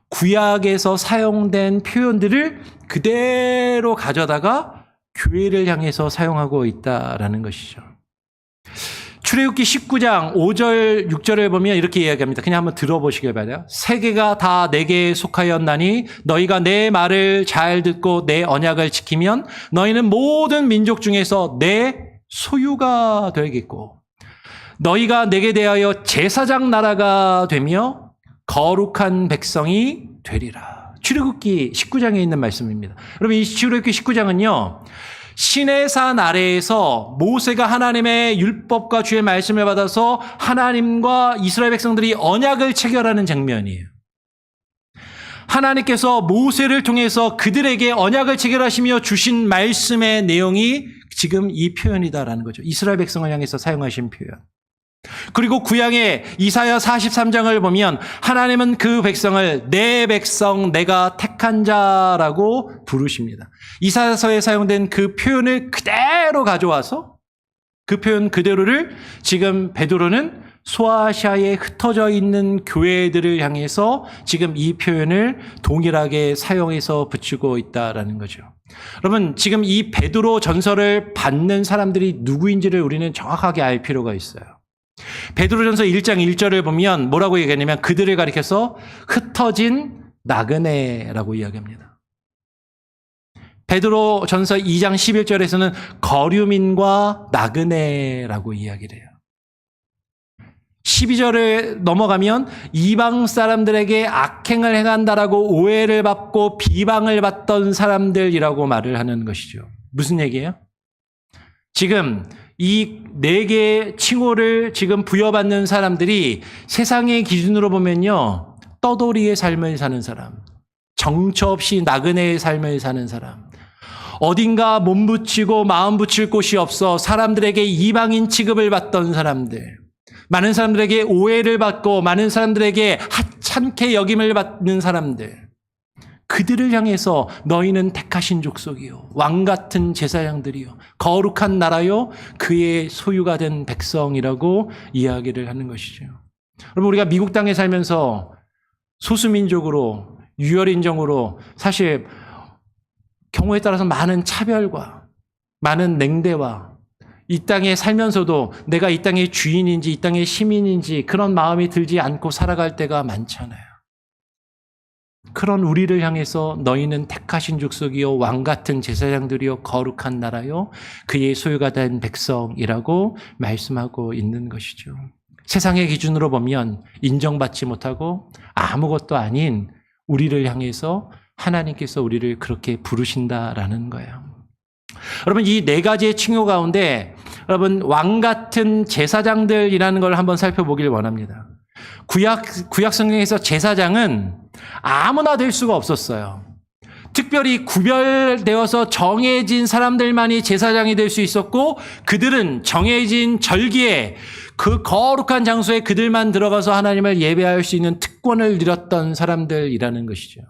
구약에서 사용된 표현들을 그대로 가져다가 교회를 향해서 사용하고 있다라는 것이죠. 출애굽기 19장 5절 6절을 보면 이렇게 이야기합니다. 그냥 한번 들어보시길 바라요. 세계가 다 내게 속하였나니 너희가 내 말을 잘 듣고 내 언약을 지키면 너희는 모든 민족 중에서 내 소유가 되겠고 너희가 내게 대하여 제사장 나라가 되며 거룩한 백성이 되리라. 출애굽기 19장에 있는 말씀입니다. 여러분, 이 출애굽기 19장은요. 시내산 아래에서 모세가 하나님의 율법과 주의 말씀을 받아서 하나님과 이스라엘 백성들이 언약을 체결하는 장면이에요. 하나님께서 모세를 통해서 그들에게 언약을 체결하시며 주신 말씀의 내용이 지금 이 표현이다라는 거죠. 이스라엘 백성을 향해서 사용하신 표현. 그리고 구약의 이사야 43장을 보면 하나님은 그 백성을 내 백성 내가 택한 자라고 부르십니다. 이사야서에 사용된 그 표현을 그대로 가져와서 그 표현 그대로를 지금 베드로는 소아시아에 흩어져 있는 교회들을 향해서 지금 이 표현을 동일하게 사용해서 붙이고 있다라는 거죠. 여러분, 지금 이 베드로 전서를 받는 사람들이 누구인지를 우리는 정확하게 알 필요가 있어요. 베드로전서 1장 1절을 보면 뭐라고 얘기하냐면 그들을 가리켜서 흩어진 나그네라고 이야기합니다. 베드로전서 2장 11절에서는 거류민과 나그네라고 이야기를 해요. 12절을 넘어가면 이방 사람들에게 악행을 행한다라고 오해를 받고 비방을 받던 사람들이라고 말을 하는 것이죠. 무슨 얘기예요? 지금 이 네 개의 칭호를 지금 부여받는 사람들이 세상의 기준으로 보면요, 떠돌이의 삶을 사는 사람, 정처 없이 나그네의 삶을 사는 사람, 어딘가 몸 붙이고 마음 붙일 곳이 없어 사람들에게 이방인 취급을 받던 사람들, 많은 사람들에게 오해를 받고 많은 사람들에게 하찮게 여김을 받는 사람들, 그들을 향해서 너희는 택하신 족속이요, 왕같은 제사장들이요, 거룩한 나라요, 그의 소유가 된 백성이라고 이야기를 하는 것이죠. 여러분, 우리가 미국 땅에 살면서 소수민족으로, 유혈인종으로 사실 경우에 따라서 많은 차별과 많은 냉대와 이 땅에 살면서도 내가 이 땅의 주인인지 이 땅의 시민인지 그런 마음이 들지 않고 살아갈 때가 많잖아요. 그런 우리를 향해서 너희는 택하신 족속이요, 왕같은 제사장들이요, 거룩한 나라요, 그의 소유가 된 백성이라고 말씀하고 있는 것이죠. 세상의 기준으로 보면 인정받지 못하고 아무것도 아닌 우리를 향해서 하나님께서 우리를 그렇게 부르신다라는 거예요. 여러분, 이 네 가지의 칭호 가운데 여러분 왕같은 제사장들이라는 걸 한번 살펴보길 원합니다. 구약 성경에서 제사장은 아무나 될 수가 없었어요. 특별히 구별되어서 정해진 사람들만이 제사장이 될 수 있었고, 그들은 정해진 절기에 그 거룩한 장소에 그들만 들어가서 하나님을 예배할 수 있는 특권을 누렸던 사람들이라는 것이죠.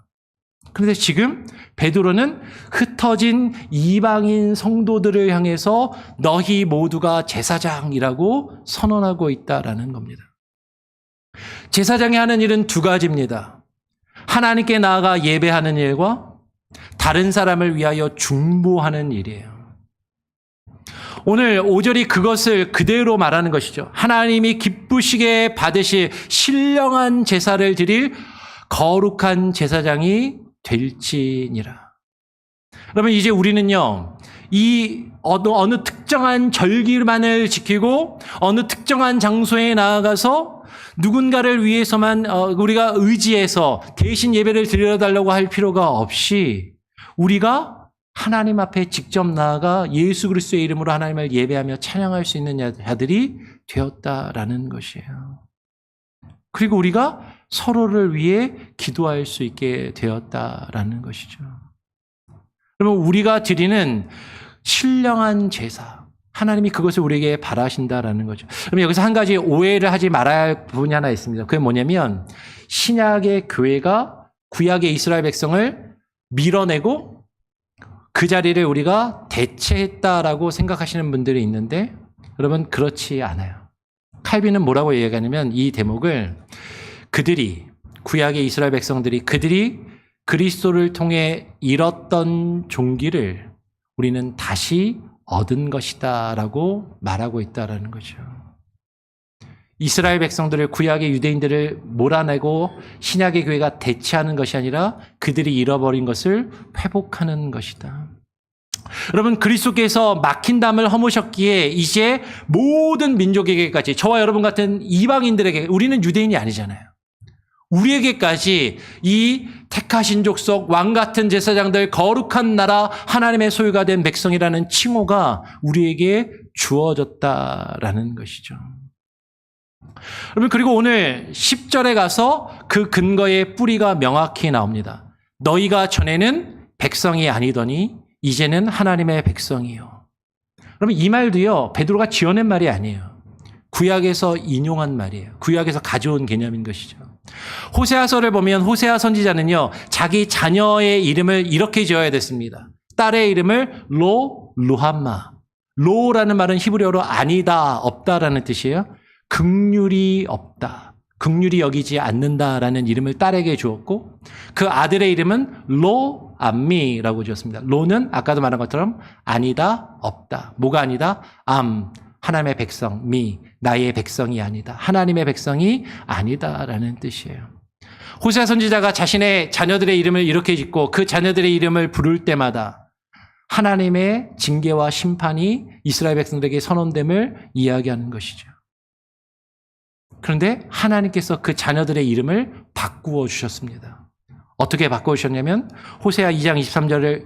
그런데 지금 베드로는 흩어진 이방인 성도들을 향해서 너희 모두가 제사장이라고 선언하고 있다라는 겁니다. 제사장이 하는 일은 두 가지입니다. 하나님께 나아가 예배하는 일과 다른 사람을 위하여 중보하는 일이에요. 오늘 5절이 그것을 그대로 말하는 것이죠. 하나님이 기쁘시게 받으실 신령한 제사를 드릴 거룩한 제사장이 될지니라. 그러면 이제 우리는요, 이 어느 특정한 절기만을 지키고 어느 특정한 장소에 나아가서 누군가를 위해서만 우리가 의지해서 대신 예배를 드려달라고 할 필요가 없이 우리가 하나님 앞에 직접 나아가 예수 그리스도의 이름으로 하나님을 예배하며 찬양할 수 있는 자들이 되었다라는 것이에요. 그리고 우리가 서로를 위해 기도할 수 있게 되었다라는 것이죠. 그러면 우리가 드리는 신령한 제사, 하나님이 그것을 우리에게 바라신다라는 거죠. 그럼 여기서 한 가지 오해를 하지 말아야 할 부분이 하나 있습니다. 그게 뭐냐면 신약의 교회가 구약의 이스라엘 백성을 밀어내고 그 자리를 우리가 대체했다라고 생각하시는 분들이 있는데, 여러분 그렇지 않아요. 칼빈은 뭐라고 얘기하냐면 이 대목을 그들이, 구약의 이스라엘 백성들이 그들이 그리스도를 통해 잃었던 종기를 우리는 다시 얻은 것이다 라고 말하고 있다라는 거죠. 이스라엘 백성들을, 구약의 유대인들을 몰아내고 신약의 교회가 대체하는 것이 아니라 그들이 잃어버린 것을 회복하는 것이다. 여러분, 그리스도께서 막힌 담을 허무셨기에 이제 모든 민족에게까지, 저와 여러분 같은 이방인들에게, 우리는 유대인이 아니잖아요, 우리에게까지 이 택하신 족속, 왕같은 제사장들, 거룩한 나라, 하나님의 소유가 된 백성이라는 칭호가 우리에게 주어졌다라는 것이죠. 여러분, 그리고 오늘 10절에 가서 그 근거의 뿌리가 명확히 나옵니다. 너희가 전에는 백성이 아니더니 이제는 하나님의 백성이요. 여러분, 이 말도요, 베드로가 지어낸 말이 아니에요. 구약에서 인용한 말이에요. 구약에서 가져온 개념인 것이죠. 호세아서를 보면 호세아 선지자는요, 자기 자녀의 이름을 이렇게 지어야 됐습니다. 딸의 이름을 루함마. 로라는 말은 히브리어로 아니다, 없다라는 뜻이에요. 긍휼이 없다, 긍휼이 여기지 않는다라는 이름을 딸에게 주었고 그 아들의 이름은 로암미라고 지었습니다. 로는 아까도 말한 것처럼 아니다, 없다. 뭐가 아니다? 하나님의 백성, 나의 백성이 아니다. 하나님의 백성이 아니다라는 뜻이에요. 호세아 선지자가 자신의 자녀들의 이름을 이렇게 짓고 그 자녀들의 이름을 부를 때마다 하나님의 징계와 심판이 이스라엘 백성들에게 선언됨을 이야기하는 것이죠. 그런데 하나님께서 그 자녀들의 이름을 바꾸어 주셨습니다. 어떻게 바꾸어 주셨냐면 호세아 2장 23절을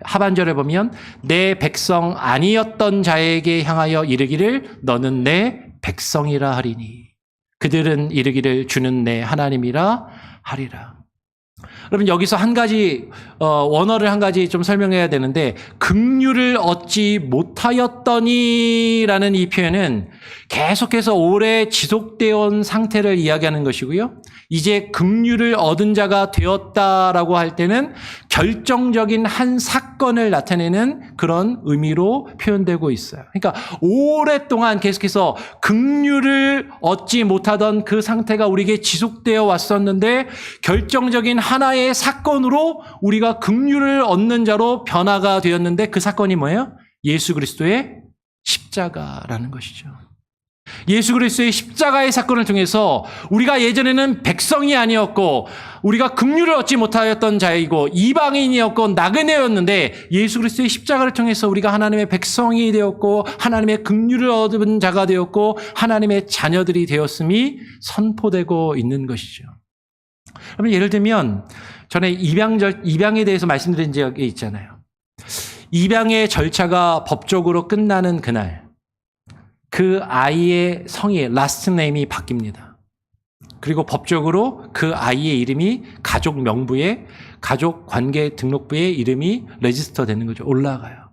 하반절에 보면 내 백성 아니었던 자에게 향하여 이르기를 너는 내 백성이라 하리니 그들은 이르기를 주는 내 하나님이라 하리라. 여러분 여기서 한 가지 원어를 한 가지 좀 설명해야 되는데 긍휼을 얻지 못하였더니라는 이 표현은 계속해서 오래 지속되어 온 상태를 이야기하는 것이고요. 이제 긍휼을 얻은 자가 되었다라고 할 때는 결정적인 한 사건을 나타내는 그런 의미로 표현되고 있어요. 그러니까 오랫동안 계속해서 긍휼을 얻지 못하던 그 상태가 우리에게 지속되어 왔었는데 결정적인 하나의 사건으로 우리가 긍휼을 얻는 자로 변화가 되었는데 그 사건이 뭐예요? 예수 그리스도의 십자가라는 것이죠. 예수 그리스도의 십자가의 사건을 통해서 우리가 예전에는 백성이 아니었고 우리가 긍휼을 얻지 못하였던 자이고 이방인이었고 나그네였는데 예수 그리스도의 십자가를 통해서 우리가 하나님의 백성이 되었고 하나님의 긍휼을 얻은 자가 되었고 하나님의 자녀들이 되었음이 선포되고 있는 것이죠. 그러면 예를 들면 전에 입양에 대해서 말씀드린 적이 있잖아요. 입양의 절차가 법적으로 끝나는 그날 그 아이의 성이 라스트 네임이 바뀝니다. 그리고 법적으로 그 아이의 이름이 가족 명부에 가족 관계 등록부에 이름이 레지스터 되는 거죠. 올라가요.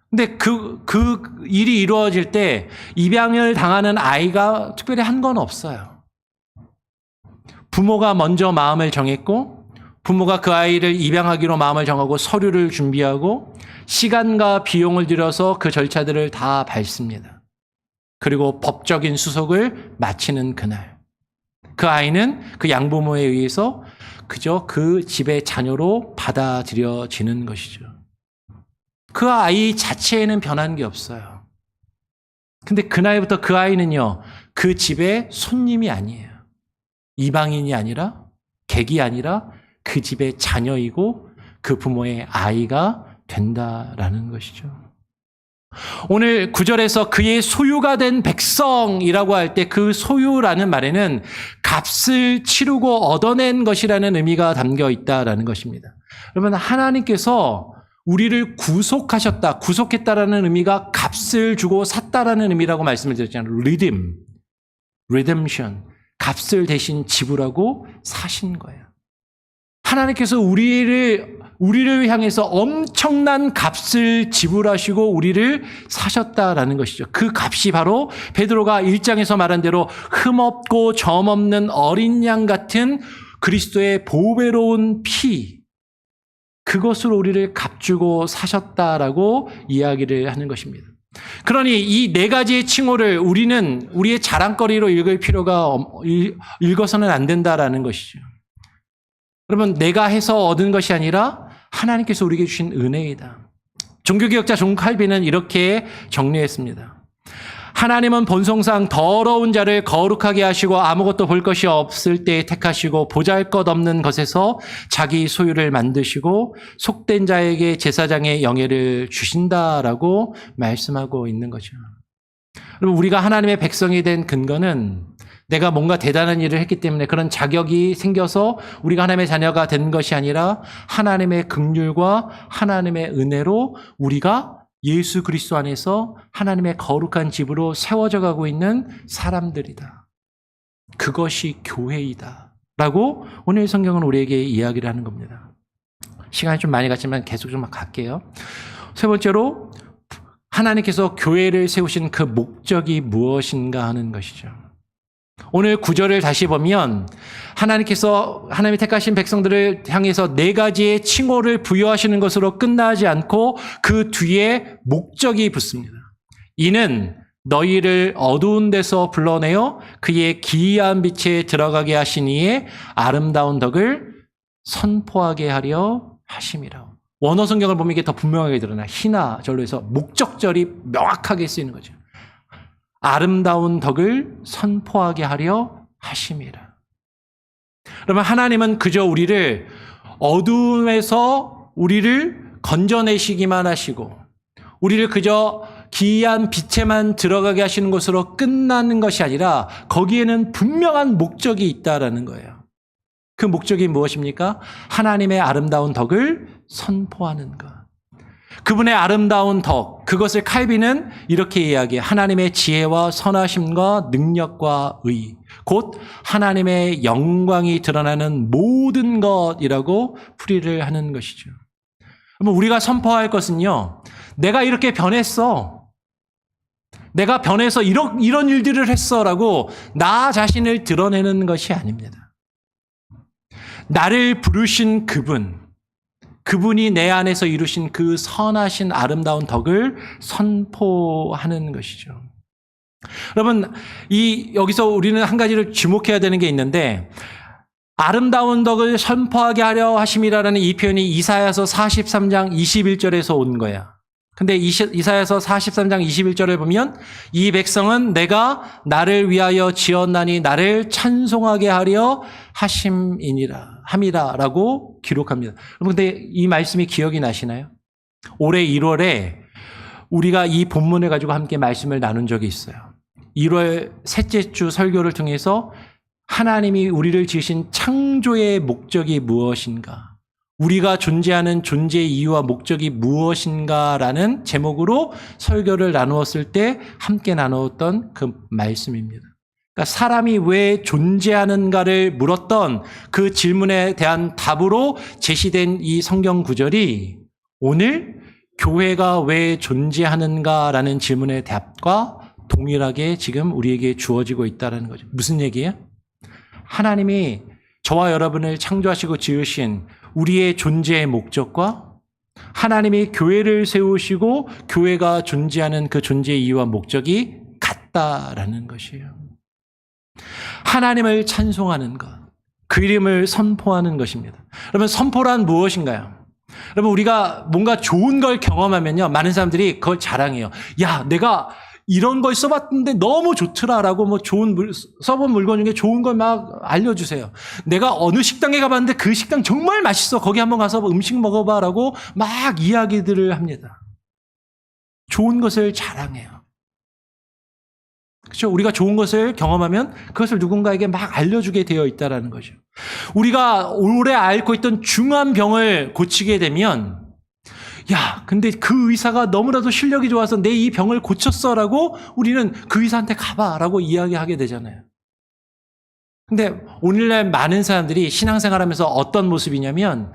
근데 그 일이 이루어질 때 입양을 당하는 아이가 특별히 한 건 없어요. 부모가 먼저 마음을 정했고 부모가 그 아이를 입양하기로 마음을 정하고 서류를 준비하고 시간과 비용을 들여서 그 절차들을 다 밟습니다. 그리고 법적인 수속을 마치는 그날 그 아이는 그 양부모에 의해서 그저 그 집의 자녀로 받아들여지는 것이죠. 그 아이 자체에는 변한 게 없어요. 근데 그날부터 그 아이는요, 그 집의 손님이 아니에요. 이방인이 아니라 객이 아니라 그 집의 자녀이고 그 부모의 아이가 된다라는 것이죠. 오늘 9절에서 그의 소유가 된 백성이라고 할 때 그 소유라는 말에는 값을 치르고 얻어낸 것이라는 의미가 담겨 있다라는 것입니다. 여러분 하나님께서 우리를 구속했다라는 의미가 값을 주고 샀다라는 의미라고 말씀을 드렸잖아요. redemption, 값을 대신 지불하고 사신 거예요. 하나님께서 우리를 향해서 엄청난 값을 지불하시고 우리를 사셨다라는 것이죠. 그 값이 바로 베드로가 1장에서 말한 대로 흠없고 점없는 어린 양 같은 그리스도의 보배로운 피, 그것으로 우리를 값주고 사셨다라고 이야기를 하는 것입니다. 그러니 이 네 가지의 칭호를 우리는 우리의 자랑거리로 읽어서는 안 된다라는 것이죠. 여러분, 내가 해서 얻은 것이 아니라 하나님께서 우리에게 주신 은혜이다. 종교개혁자 존 칼빈은 이렇게 정리했습니다. 하나님은 본성상 더러운 자를 거룩하게 하시고 아무것도 볼 것이 없을 때 택하시고 보잘것없는 것에서 자기 소유를 만드시고 속된 자에게 제사장의 영예를 주신다라고 말씀하고 있는 거죠. 여러분, 우리가 하나님의 백성이 된 근거는 내가 뭔가 대단한 일을 했기 때문에 그런 자격이 생겨서 우리가 하나님의 자녀가 된 것이 아니라 하나님의 긍휼과 하나님의 은혜로 우리가 예수 그리스도 안에서 하나님의 거룩한 집으로 세워져 가고 있는 사람들이다. 그것이 교회이다. 라고 오늘 성경은 우리에게 이야기를 하는 겁니다. 시간이 좀 많이 갔지만 계속 좀 갈게요. 세 번째로 하나님께서 교회를 세우신 그 목적이 무엇인가 하는 것이죠. 오늘 9절을 다시 보면 하나님께서 하나님이 택하신 백성들을 향해서 네 가지의 칭호를 부여하시는 것으로 끝나지 않고 그 뒤에 목적이 붙습니다. 이는 너희를 어두운 데서 불러내어 그의 기이한 빛에 들어가게 하신 이의 아름다운 덕을 선포하게 하려 하심이라. 원어 성경을 보면 이게 더 분명하게 드러나. 희나 절로 해서 목적절이 명확하게 쓰이는 거죠. 아름다운 덕을 선포하게 하려 하심이라. 그러면 하나님은 그저 우리를 어둠에서 우리를 건져내시기만 하시고 우리를 그저 기이한 빛에만 들어가게 하시는 것으로 끝나는 것이 아니라 거기에는 분명한 목적이 있다라는 거예요. 그 목적이 무엇입니까? 하나님의 아름다운 덕을 선포하는 것. 그분의 아름다운 덕, 그것을 칼빈은 이렇게 이야기해요. 하나님의 지혜와 선하심과 능력과 의, 곧 하나님의 영광이 드러나는 모든 것이라고 풀이를 하는 것이죠. 그러면 우리가 선포할 것은요, 내가 이렇게 변했어. 내가 변해서 이런 일들을 했어라고 나 자신을 드러내는 것이 아닙니다. 나를 부르신 그분이 내 안에서 이루신 그 선하신 아름다운 덕을 선포하는 것이죠. 여러분, 여기서 우리는 한 가지를 주목해야 되는 게 있는데, 아름다운 덕을 선포하게 하려 하심이라는 이 표현이 이사야서 43장 21절에서 온 거야. 근데 이사야서 43장 21절을 보면 이 백성은 내가 나를 위하여 지었나니 나를 찬송하게 하려 함이라라고 기록합니다. 여러분, 근데 이 말씀이 기억이 나시나요? 올해 1월에 우리가 이 본문을 가지고 함께 말씀을 나눈 적이 있어요. 1월 셋째 주 설교를 통해서 하나님이 우리를 지으신 창조의 목적이 무엇인가? 우리가 존재하는 존재의 이유와 목적이 무엇인가라는 제목으로 설교를 나누었을 때 함께 나누었던 그 말씀입니다. 그러니까 사람이 왜 존재하는가를 물었던 그 질문에 대한 답으로 제시된 이 성경 구절이 오늘 교회가 왜 존재하는가라는 질문의 답과 동일하게 지금 우리에게 주어지고 있다는 거죠. 무슨 얘기예요? 하나님이 저와 여러분을 창조하시고 지으신 우리의 존재의 목적과 하나님이 교회를 세우시고 교회가 존재하는 그 존재의 이유와 목적이 같다라는 것이에요. 하나님을 찬송하는 것, 그 이름을 선포하는 것입니다. 여러분, 선포란 무엇인가요? 여러분, 우리가 뭔가 좋은 걸 경험하면요, 많은 사람들이 그걸 자랑해요. 야, 내가 이런 걸 써봤는데 너무 좋더라라고 써본 물건 중에 좋은 걸 막 알려주세요. 내가 어느 식당에 가봤는데 그 식당 정말 맛있어. 거기 한번 가서 음식 먹어봐라고 막 이야기들을 합니다. 좋은 것을 자랑해요. 그렇죠? 우리가 좋은 것을 경험하면 그것을 누군가에게 막 알려주게 되어 있다는 거죠. 우리가 오래 앓고 있던 중한 병을 고치게 되면 야, 근데 그 의사가 너무나도 실력이 좋아서 내 이 병을 고쳤어라고 우리는 그 의사한테 가봐라고 이야기하게 되잖아요. 근데 오늘날 많은 사람들이 신앙생활하면서 어떤 모습이냐면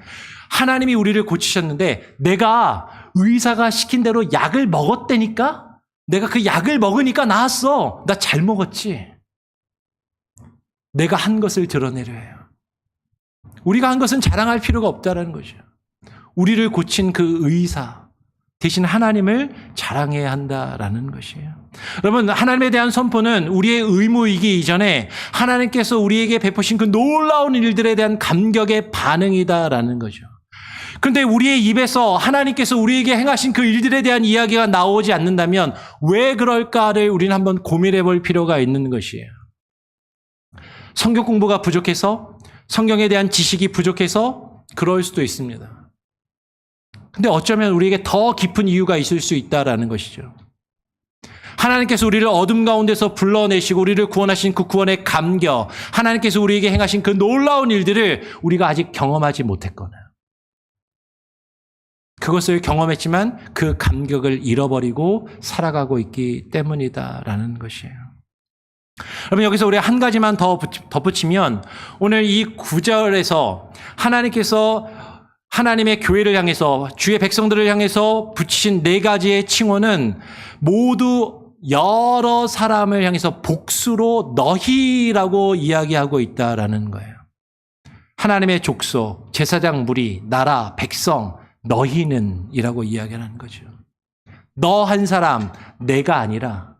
하나님이 우리를 고치셨는데 내가 의사가 시킨 대로 약을 먹었다니까? 내가 그 약을 먹으니까 나았어. 나 잘 먹었지. 내가 한 것을 드러내려 해요. 우리가 한 것은 자랑할 필요가 없다는 거죠. 우리를 고친 그 의사 대신 하나님을 자랑해야 한다라는 것이에요. 여러분, 하나님에 대한 선포는 우리의 의무이기 이전에 하나님께서 우리에게 베푸신 그 놀라운 일들에 대한 감격의 반응이다라는 거죠. 그런데 우리의 입에서 하나님께서 우리에게 행하신 그 일들에 대한 이야기가 나오지 않는다면 왜 그럴까를 우리는 한번 고민해 볼 필요가 있는 것이에요. 성경 공부가 부족해서, 성경에 대한 지식이 부족해서 그럴 수도 있습니다. 근데 어쩌면 우리에게 더 깊은 이유가 있을 수 있다라는 것이죠. 하나님께서 우리를 어둠 가운데서 불러내시고 우리를 구원하신 그 구원의 감격, 하나님께서 우리에게 행하신 그 놀라운 일들을 우리가 아직 경험하지 못했거나 그것을 경험했지만 그 감격을 잃어버리고 살아가고 있기 때문이다라는 것이에요. 여러분, 여기서 우리 한 가지만 더 덧붙이면 오늘 이 9절에서 하나님께서 하나님의 교회를 향해서 주의 백성들을 향해서 붙이신 네 가지의 칭호는 모두 여러 사람을 향해서 복수로 너희라고 이야기하고 있다라는 거예요. 하나님의 족속, 제사장 무리, 나라, 백성, 너희는 이라고 이야기하는 거죠. 너 한 사람, 내가 아니라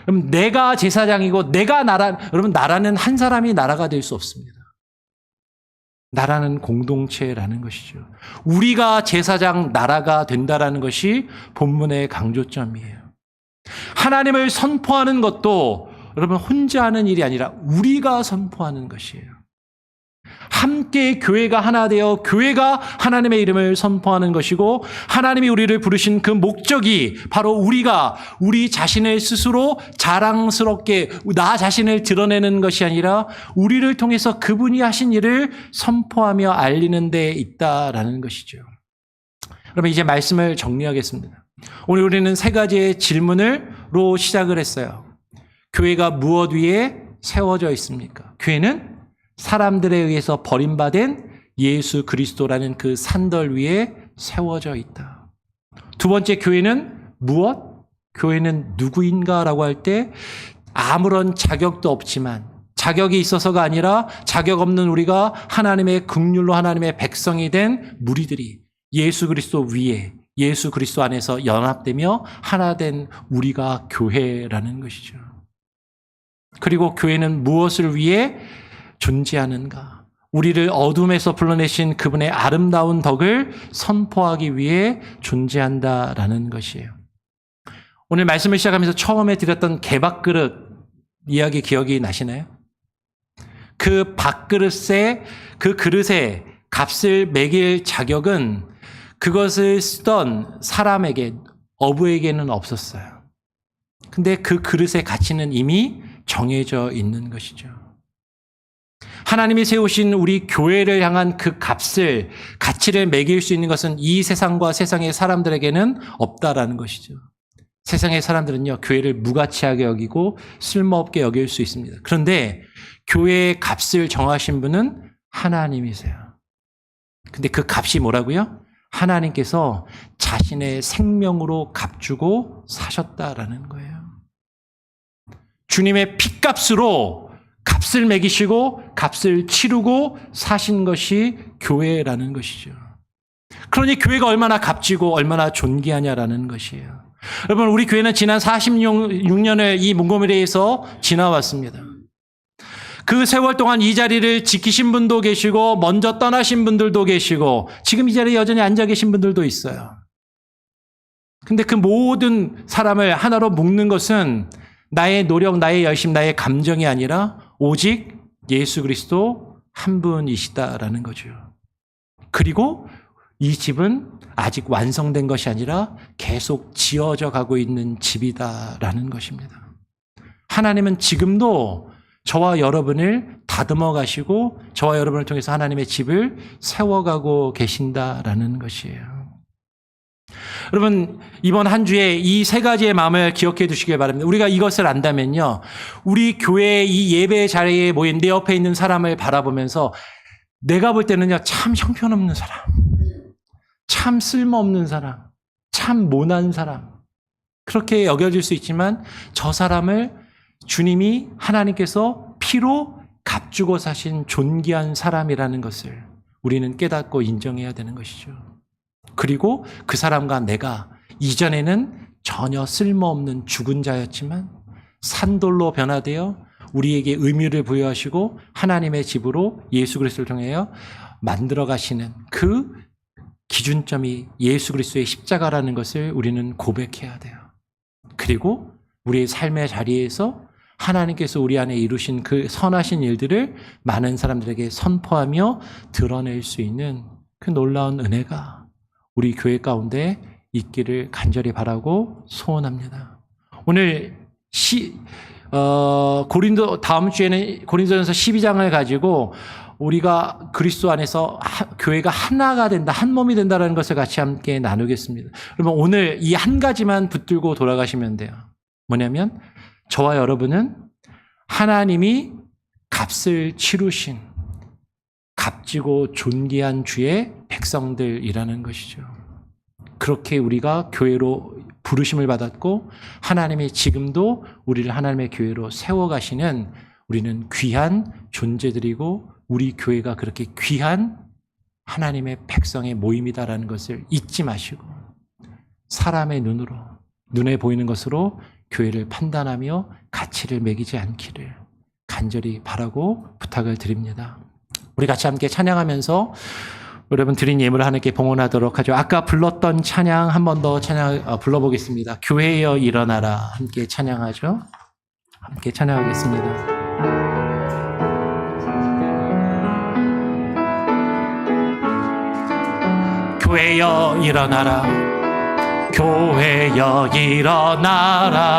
그럼 내가 제사장이고 내가 나라, 여러분 나라는 한 사람이 나라가 될 수 없습니다. 나라는 공동체라는 것이죠. 우리가 제사장 나라가 된다라는 것이 본문의 강조점이에요. 하나님을 선포하는 것도 여러분 혼자 하는 일이 아니라 우리가 선포하는 것이에요. 함께 교회가 하나 되어 교회가 하나님의 이름을 선포하는 것이고 하나님이 우리를 부르신 그 목적이 바로 우리가 우리 자신을 스스로 자랑스럽게 나 자신을 드러내는 것이 아니라 우리를 통해서 그분이 하신 일을 선포하며 알리는 데 있다라는 것이죠. 그러면 이제 말씀을 정리하겠습니다. 오늘 우리는 세 가지의 질문으로 시작을 했어요. 교회가 무엇 위에 세워져 있습니까? 교회는 사람들에 의해서 버림받은 예수 그리스도라는 그 산들 위에 세워져 있다. 두 번째, 교회는 무엇? 교회는 누구인가라고 할 때 아무런 자격도 없지만 자격이 있어서가 아니라 자격 없는 우리가 하나님의 긍휼로 하나님의 백성이 된 무리들이 예수 그리스도 위에 예수 그리스도 안에서 연합되며 하나 된 우리가 교회라는 것이죠. 그리고 교회는 무엇을 위해 존재하는가? 우리를 어둠에서 불러내신 그분의 아름다운 덕을 선포하기 위해 존재한다라는 것이에요. 오늘 말씀을 시작하면서 처음에 드렸던 개밥그릇 이야기 기억이 나시나요? 그 밥그릇에 그 그릇에 값을 매길 자격은 그것을 쓰던 사람에게 어부에게는 없었어요. 근데 그 그릇의 가치는 이미 정해져 있는 것이죠. 하나님이 세우신 우리 교회를 향한 그 값을, 가치를 매길 수 있는 것은 이 세상과 세상의 사람들에게는 없다라는 것이죠. 세상의 사람들은요, 교회를 무가치하게 여기고 쓸모없게 여길 수 있습니다. 그런데 교회의 값을 정하신 분은 하나님이세요. 근데 그 값이 뭐라고요? 하나님께서 자신의 생명으로 값주고 사셨다라는 거예요. 주님의 핏값으로 값을 매기시고 값을 치르고 사신 것이 교회라는 것이죠. 그러니 교회가 얼마나 값지고 얼마나 존귀하냐라는 것이에요. 여러분, 우리 교회는 지난 46년을 이 몽고메리에서 지나왔습니다. 그 세월 동안 이 자리를 지키신 분도 계시고 먼저 떠나신 분들도 계시고 지금 이 자리에 여전히 앉아 계신 분들도 있어요. 근데 그 모든 사람을 하나로 묶는 것은 나의 노력, 나의 열심, 나의 감정이 아니라 오직 예수 그리스도 한 분이시다라는 거죠. 그리고 이 집은 아직 완성된 것이 아니라 계속 지어져 가고 있는 집이다라는 것입니다. 하나님은 지금도 저와 여러분을 다듬어 가시고 저와 여러분을 통해서 하나님의 집을 세워가고 계신다라는 것이에요. 여러분, 이번 한 주에 이 세 가지의 마음을 기억해 두시길 바랍니다. 우리가 이것을 안다면요, 우리 교회의 이 예배 자리에 모인 내 옆에 있는 사람을 바라보면서 내가 볼 때는요, 참 형편없는 사람, 참 쓸모없는 사람, 참 모난 사람, 그렇게 여겨질 수 있지만 저 사람을 주님이 하나님께서 피로 값주고 사신 존귀한 사람이라는 것을 우리는 깨닫고 인정해야 되는 것이죠. 그리고 그 사람과 내가 이전에는 전혀 쓸모없는 죽은 자였지만 산돌로 변화되어 우리에게 의미를 부여하시고 하나님의 집으로 예수 그리스도를 통하여 만들어 가시는 그 기준점이 예수 그리스도의 십자가라는 것을 우리는 고백해야 돼요. 그리고 우리의 삶의 자리에서 하나님께서 우리 안에 이루신 그 선하신 일들을 많은 사람들에게 선포하며 드러낼 수 있는 그 놀라운 은혜가 우리 교회 가운데 있기를 간절히 바라고 소원합니다. 오늘 다음 주에는 고린도전서 12장을 가지고 우리가 그리스도 안에서 교회가 하나가 된다, 한 몸이 된다는 것을 같이 함께 나누겠습니다. 그러면 오늘 이 한 가지만 붙들고 돌아가시면 돼요. 뭐냐면 저와 여러분은 하나님이 값을 치르신 값지고 존귀한 주의 백성들이라는 것이죠. 그렇게 우리가 교회로 부르심을 받았고 하나님이 지금도 우리를 하나님의 교회로 세워가시는 우리는 귀한 존재들이고 우리 교회가 그렇게 귀한 하나님의 백성의 모임이다라는 것을 잊지 마시고 사람의 눈에 보이는 것으로 교회를 판단하며 가치를 매기지 않기를 간절히 바라고 부탁을 드립니다. 우리 같이 함께 찬양하면서 여러분 드린 예물을 하나님께 봉헌하도록 하죠. 아까 불렀던 찬양 한 번 더 불러보겠습니다. 교회여 일어나라. 함께 찬양하죠. 함께 찬양하겠습니다. 교회여 일어나라. 교회여 일어나라.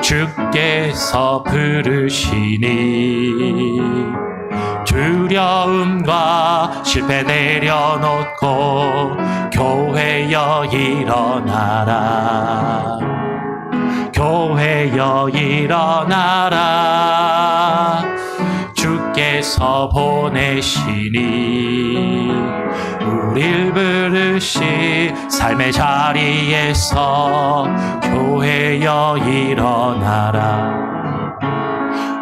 주께서 부르시니 두려움과 실패 내려놓고 교회여 일어나라. 교회여 일어나라. 주께서 보내시니 우릴 부르시 삶의 자리에서 교회여 일어나라.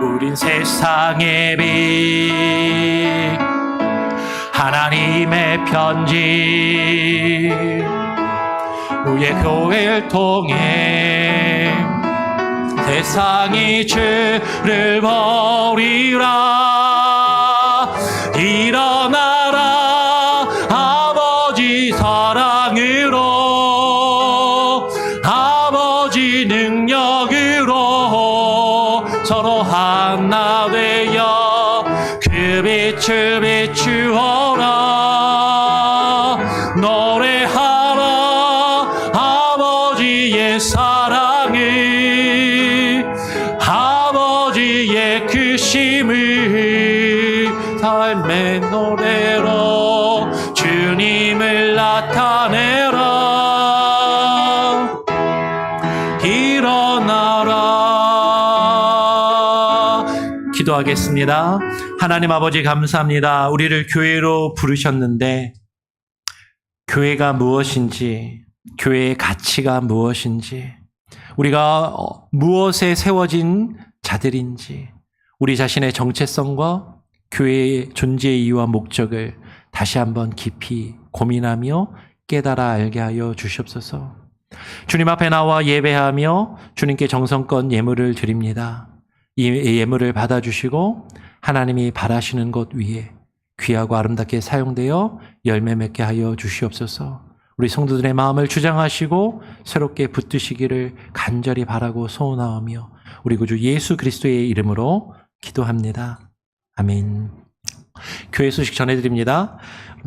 우린 세상의 빛 하나님의 편지 우리의 교회를 통해 세상이 죄를 버리라. 일어나라 아버지 사랑으로 아버지 능력으로 서로 하나 되어 그 빛을 비추어라. 노래하라 아버지의 사랑을 아버지의 크심을 삶의 노래로 주님을 나타내라. 일어나라. 기도하겠습니다. 하나님 아버지 감사합니다. 우리를 교회로 부르셨는데 교회가 무엇인지, 교회의 가치가 무엇인지, 우리가 무엇에 세워진 자들인지, 우리 자신의 정체성과 교회의 존재의 이유와 목적을 다시 한번 깊이 고민하며 깨달아 알게 하여 주시옵소서. 주님 앞에 나와 예배하며 주님께 정성껏 예물을 드립니다. 이 예물을 받아주시고 하나님이 바라시는 것 위에 귀하고 아름답게 사용되어 열매 맺게 하여 주시옵소서. 우리 성도들의 마음을 주장하시고 새롭게 붙드시기를 간절히 바라고 소원하오며 우리 구주 예수 그리스도의 이름으로 기도합니다. 아멘. 교회 소식 전해드립니다.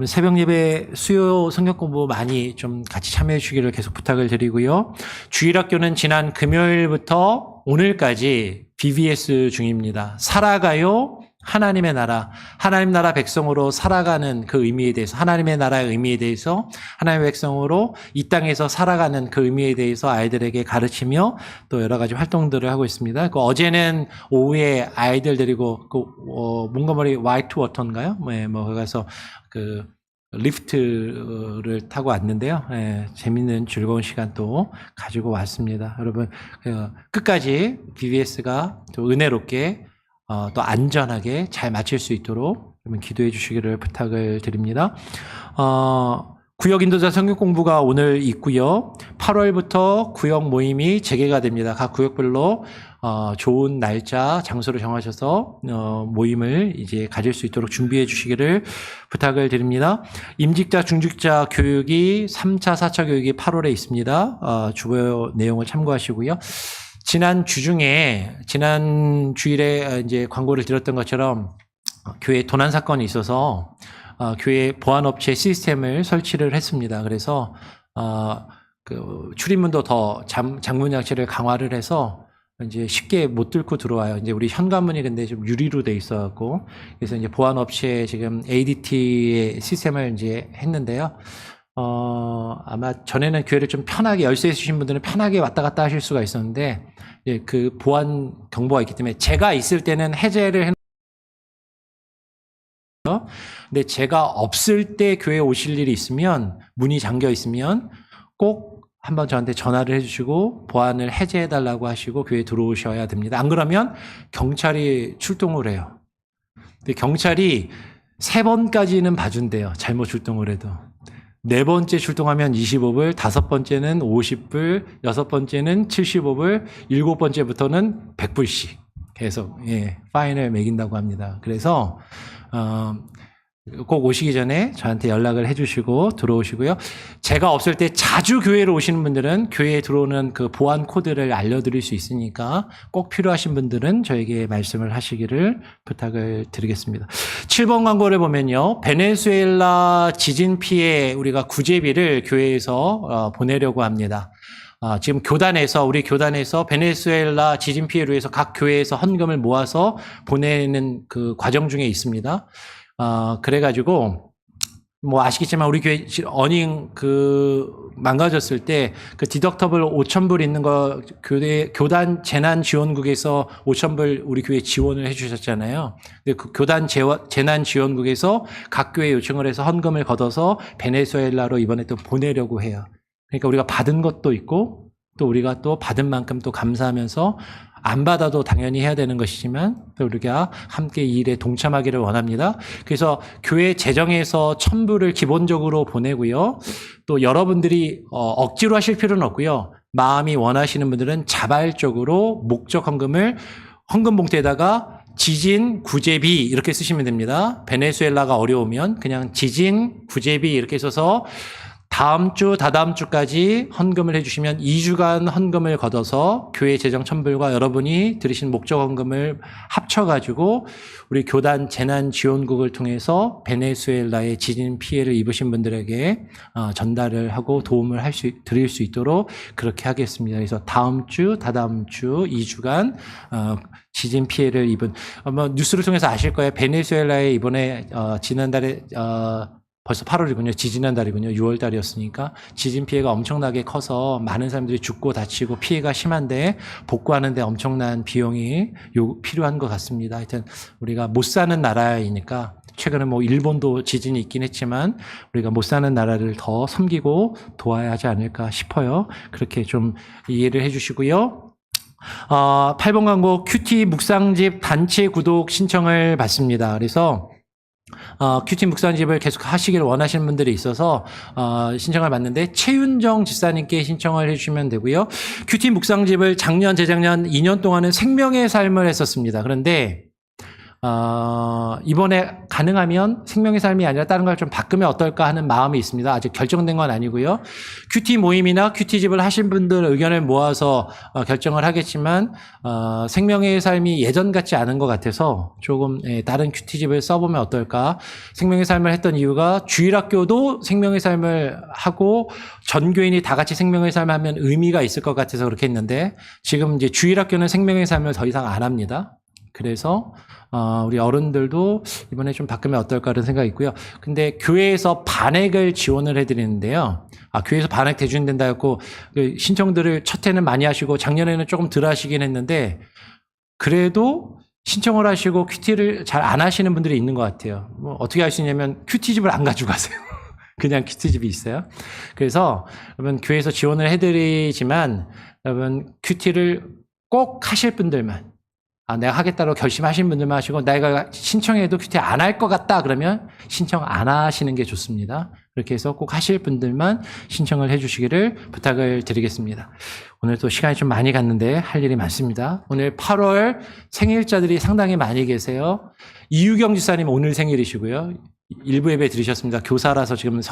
새벽 예배 수요 성경 공부 많이 좀 같이 참여해 주시기를 계속 부탁을 드리고요. 주일학교는 지난 금요일부터 오늘까지 BBS 중입니다. 살아가요 하나님의 나라, 하나님 나라 백성으로 살아가는 그 의미에 대해서, 하나님의 나라의 의미에 대해서, 하나님의 백성으로 이 땅에서 살아가는 그 의미에 대해서 아이들에게 가르치며 또 여러 가지 활동들을 하고 있습니다. 어제는 오후에 아이들 데리고 몽고머리 화이트 워터인가요? 거기 가서 리프트를 타고 왔는데요. 재밌는 즐거운 시간 또 가지고 왔습니다. 여러분 끝까지 BBS가 또 은혜롭게 또 안전하게 잘 마칠 수 있도록 기도해 주시기를 부탁을 드립니다. 구역 인도자 성경 공부가 오늘 있고요. 8월부터 구역 모임이 재개가 됩니다. 각 구역별로 좋은 날짜, 장소를 정하셔서 모임을 이제 가질 수 있도록 준비해 주시기를 부탁을 드립니다. 임직자, 중직자 교육이 3차, 4차 교육이 8월에 있습니다. 주요 내용을 참고하시고요. 지난 주일에 이제 광고를 드렸던 것처럼 교회에 도난 사건이 있어서 교회 보안업체 시스템을 설치를 했습니다. 그래서 출입문도 더 장문 장치를 강화를 해서 이제 쉽게 못 뚫고 들어와요. 이제 우리 현관문이 근데 좀 유리로 돼 있어갖고 그래서 이제 보안업체 지금 ADT의 시스템을 이제 했는데요. 아마 전에는 교회를 좀 편하게 열쇠 있으신 분들은 편하게 왔다 갔다 하실 수가 있었는데 그 보안 경보가 있기 때문에 제가 있을 때는 해제를 근데 제가 없을 때 교회에 오실 일이 있으면 문이 잠겨 있으면 꼭 한번 저한테 전화를 해주시고 보안을 해제해달라고 하시고 교회에 들어오셔야 됩니다. 안 그러면 경찰이 출동을 해요. 근데 경찰이 3번까지는 봐준대요. 잘못 출동을 해도. 네 번째 출동하면 25불, 다섯 번째는 50불, 여섯 번째는 75불, 일곱 번째부터는 100불씩 계속 파인을 매긴다고 합니다. 그래서 꼭 오시기 전에 저한테 연락을 해주시고 들어오시고요. 제가 없을 때 자주 교회로 오시는 분들은 교회에 들어오는 그 보안 코드를 알려드릴 수 있으니까 꼭 필요하신 분들은 저에게 말씀을 하시기를 부탁을 드리겠습니다. 7번 광고를 보면요. 베네수엘라 지진 피해 우리가 구제비를 교회에서 보내려고 합니다. 지금 우리 교단에서 베네수엘라 지진 피해로 해서 각 교회에서 헌금을 모아서 보내는 그 과정 중에 있습니다. 그래가지고, 아시겠지만, 우리 교회 어닝 망가졌을 때, 디덕터블 5,000불 있는 거, 교단 재난지원국에서 5,000불 우리 교회 지원을 해주셨잖아요. 근데 그 교단 재난지원국에서 각 교회 요청을 해서 헌금을 걷어서 베네수엘라로 이번에 또 보내려고 해요. 그러니까 우리가 받은 것도 있고, 또 우리가 또 받은 만큼 또 감사하면서, 안 받아도 당연히 해야 되는 것이지만 또 우리가 함께 이 일에 동참하기를 원합니다. 그래서 교회 재정에서 1,000불을 기본적으로 보내고요. 또 여러분들이 억지로 하실 필요는 없고요. 마음이 원하시는 분들은 자발적으로 목적 헌금 봉투에다가 지진 구제비 이렇게 쓰시면 됩니다. 베네수엘라가 어려우면 그냥 지진 구제비 이렇게 써서 다음 주, 다다음 주까지 헌금을 해주시면 2주간 헌금을 걷어서 교회 재정 1,000불과 여러분이 들으신 목적 헌금을 합쳐가지고 우리 교단 재난지원국을 통해서 베네수엘라의 지진 피해를 입으신 분들에게 전달을 하고 도움을 드릴 수 있도록 그렇게 하겠습니다. 그래서 다음 주, 다다음 주 2주간 지진 피해를 입은 뉴스를 통해서 아실 거예요. 베네수엘라에 이번에 지난달에 벌써 8월이군요. 지지난달이군요. 6월 달이었으니까 지진 피해가 엄청나게 커서 많은 사람들이 죽고 다치고 피해가 심한데 복구하는데 엄청난 비용이 필요한 것 같습니다. 하여튼 우리가 못 사는 나라이니까 최근에 일본도 지진이 있긴 했지만 우리가 못 사는 나라를 더 섬기고 도와야 하지 않을까 싶어요. 그렇게 좀 이해를 해주시고요. 8번 광고 큐티 묵상집 단체 구독 신청을 받습니다. 그래서 큐티 묵상집을 계속 하시기를 원하시는 분들이 있어서 신청을 받는데 최윤정 집사님께 신청을 해주시면 되고요. 큐티 묵상집을 작년, 재작년 2년 동안은 생명의 삶을 했었습니다. 그런데 이번에 가능하면 생명의 삶이 아니라 다른 걸 좀 바꾸면 어떨까 하는 마음이 있습니다. 아직 결정된 건 아니고요. 큐티 모임이나 큐티집을 하신 분들 의견을 모아서 결정을 하겠지만 생명의 삶이 예전 같지 않은 것 같아서 조금 다른 큐티집을 써보면 어떨까. 생명의 삶을 했던 이유가 주일학교도 생명의 삶을 하고 전교인이 다 같이 생명의 삶을 하면 의미가 있을 것 같아서 그렇게 했는데 지금 이제 주일학교는 생명의 삶을 더 이상 안 합니다. 그래서 우리 어른들도 이번에 좀 바꾸면 어떨까 하는 생각이 있고요. 근데 교회에서 반액을 지원을 해드리는데요. 교회에서 반액 대준된다 했고 신청들을 첫 해는 많이 하시고 작년에는 조금 덜 하시긴 했는데 그래도 신청을 하시고 큐티를 잘 안 하시는 분들이 있는 것 같아요. 어떻게 할 수 있냐면 큐티집을 안 가지고 가세요. 그냥 큐티집이 있어요. 그래서 여러분 교회에서 지원을 해드리지만 여러분 큐티를 꼭 하실 분들만 내가 하겠다고 결심하신 분들만 하시고 내가 신청해도 큐티 안 할 것 같다 그러면 신청 안 하시는 게 좋습니다. 그렇게 해서 꼭 하실 분들만 신청을 해주시기를 부탁을 드리겠습니다. 오늘 또 시간이 좀 많이 갔는데 할 일이 많습니다. 오늘 8월 생일자들이 상당히 많이 계세요. 이유경 지사님 오늘 생일이시고요. 일부 예배 들으셨습니다. 교사라서 지금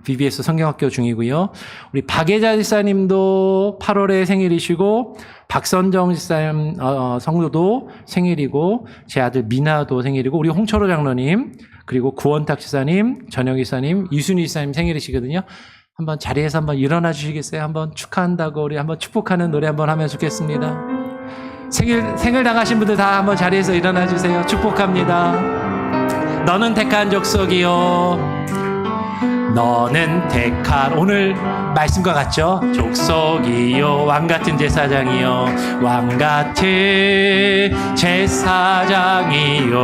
BBS 성경학교 중이고요. 우리 박예자 지사님도 8월에 생일이시고 박선정 지사님 성도도 생일이고 제 아들 미나도 생일이고 우리 홍철호 장로님 그리고 구원탁 지사님, 전영 지사님, 이순희 지사님 생일이시거든요. 한번 자리에서 한번 일어나 주시겠어요? 한번 축하한다고 우리 한번 축복하는 노래 한번 하면 좋겠습니다. 생일 당하신 분들 다 한번 자리에서 일어나 주세요. 축복합니다. 너는 택한 족속이요 너는 택한 오늘 말씀과 같죠? 족속이요 왕같은 제사장이요 왕같은 제사장이요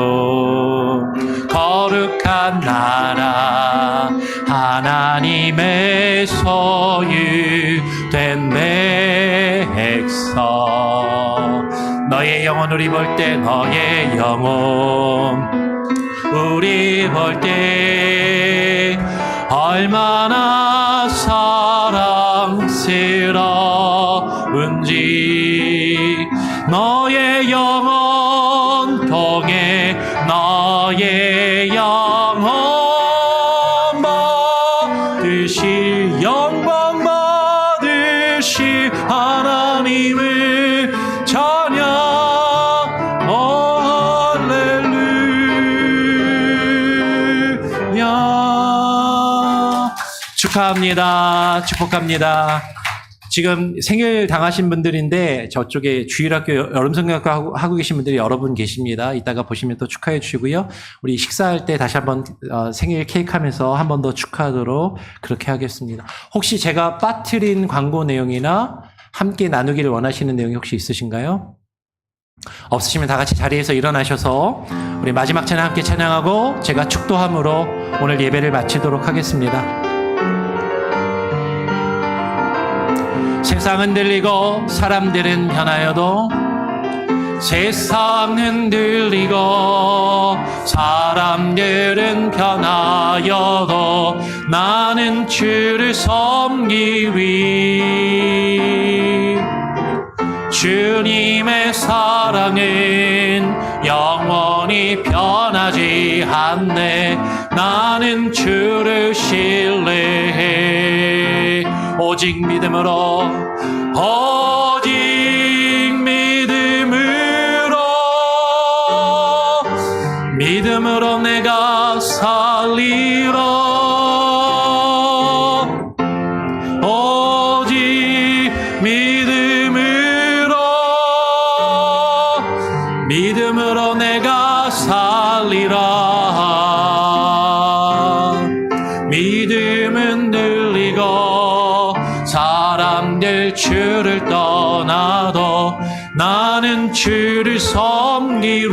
거룩한 나라 하나님의 소유된 백성 너의 영혼을 입을 때 너의 영혼 우리 볼 때 얼마나 사랑스러운지 너의 영혼 통해 너의 영혼 받으실 영광 받으실 하나님을 찬양 할렐루야. 축하합니다. 축복합니다. 지금 생일 당하신 분들인데 저쪽에 주일학교 여름성경학교 하고 계신 분들이 여러 분 계십니다. 이따가 보시면 또 축하해 주시고요. 우리 식사할 때 다시 한번 생일 케이크 하면서 한 번 더 축하하도록 그렇게 하겠습니다. 혹시 제가 빠뜨린 광고 내용이나 함께 나누기를 원하시는 내용이 혹시 있으신가요? 없으시면 다 같이 자리에서 일어나셔서 우리 마지막 찬양 함께 찬양하고 제가 축도함으로 오늘 예배를 마치도록 하겠습니다. 세상은 들리고 사람들은 변하여도 세상은 들리고 사람들은 변하여도 나는 주를 섬기리. 주님의 사랑은 영원히 변하지 않네. 나는 주를 신뢰해. 오직 믿음으로 오직 믿음으로 내가 살리라. 오직 믿음으로 내가 살리라. 믿음은 늘리고 사람들 주를 떠나도 나는 주를 섬기리.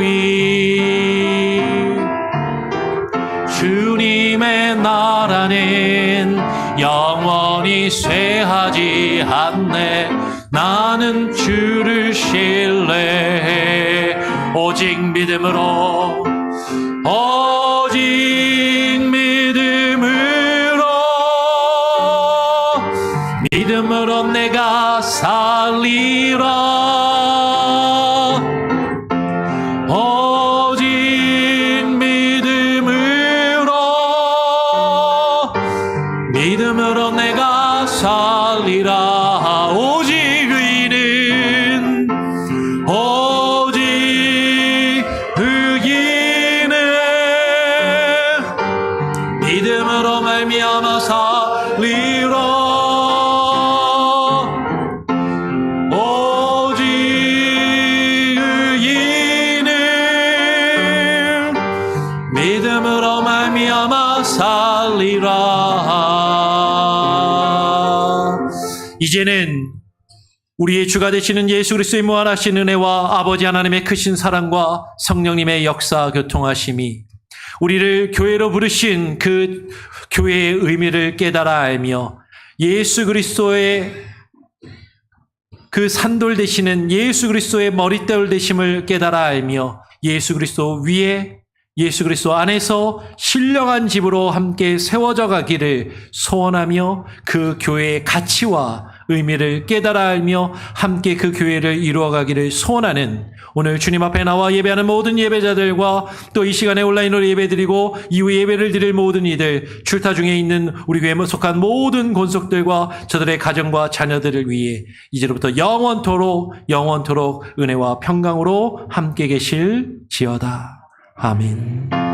주님의 나라는 영원히 쇠하지 않네. 나는 주를 신뢰해. 오직 믿음으로 내가 살리라. 오직 믿음으로 내가 살리라. 오직 의인은 믿음으로 말미암아 살리라. 믿음으로 말미암아 살리라. 이제는 우리의 주가 되시는 예수 그리스도의 무한하신 은혜와 아버지 하나님의 크신 사랑과 성령님의 역사 교통하심이 우리를 교회로 부르신 그 교회의 의미를 깨달아 알며 예수 그리스도의 그 산돌 되시는 예수 그리스도의 머릿돌 되심을 깨달아 알며 예수 그리스도 위에 예수 그리스도 안에서 신령한 집으로 함께 세워져 가기를 소원하며 그 교회의 가치와 의미를 깨달아 알며 함께 그 교회를 이루어가기를 소원하는 오늘 주님 앞에 나와 예배하는 모든 예배자들과 또 이 시간에 온라인으로 예배드리고 이후 예배를 드릴 모든 이들, 출타 중에 있는 우리 교회에 속한 모든 권속들과 저들의 가정과 자녀들을 위해 이제로부터 영원토록 은혜와 평강으로 함께 계실지어다. 아멘.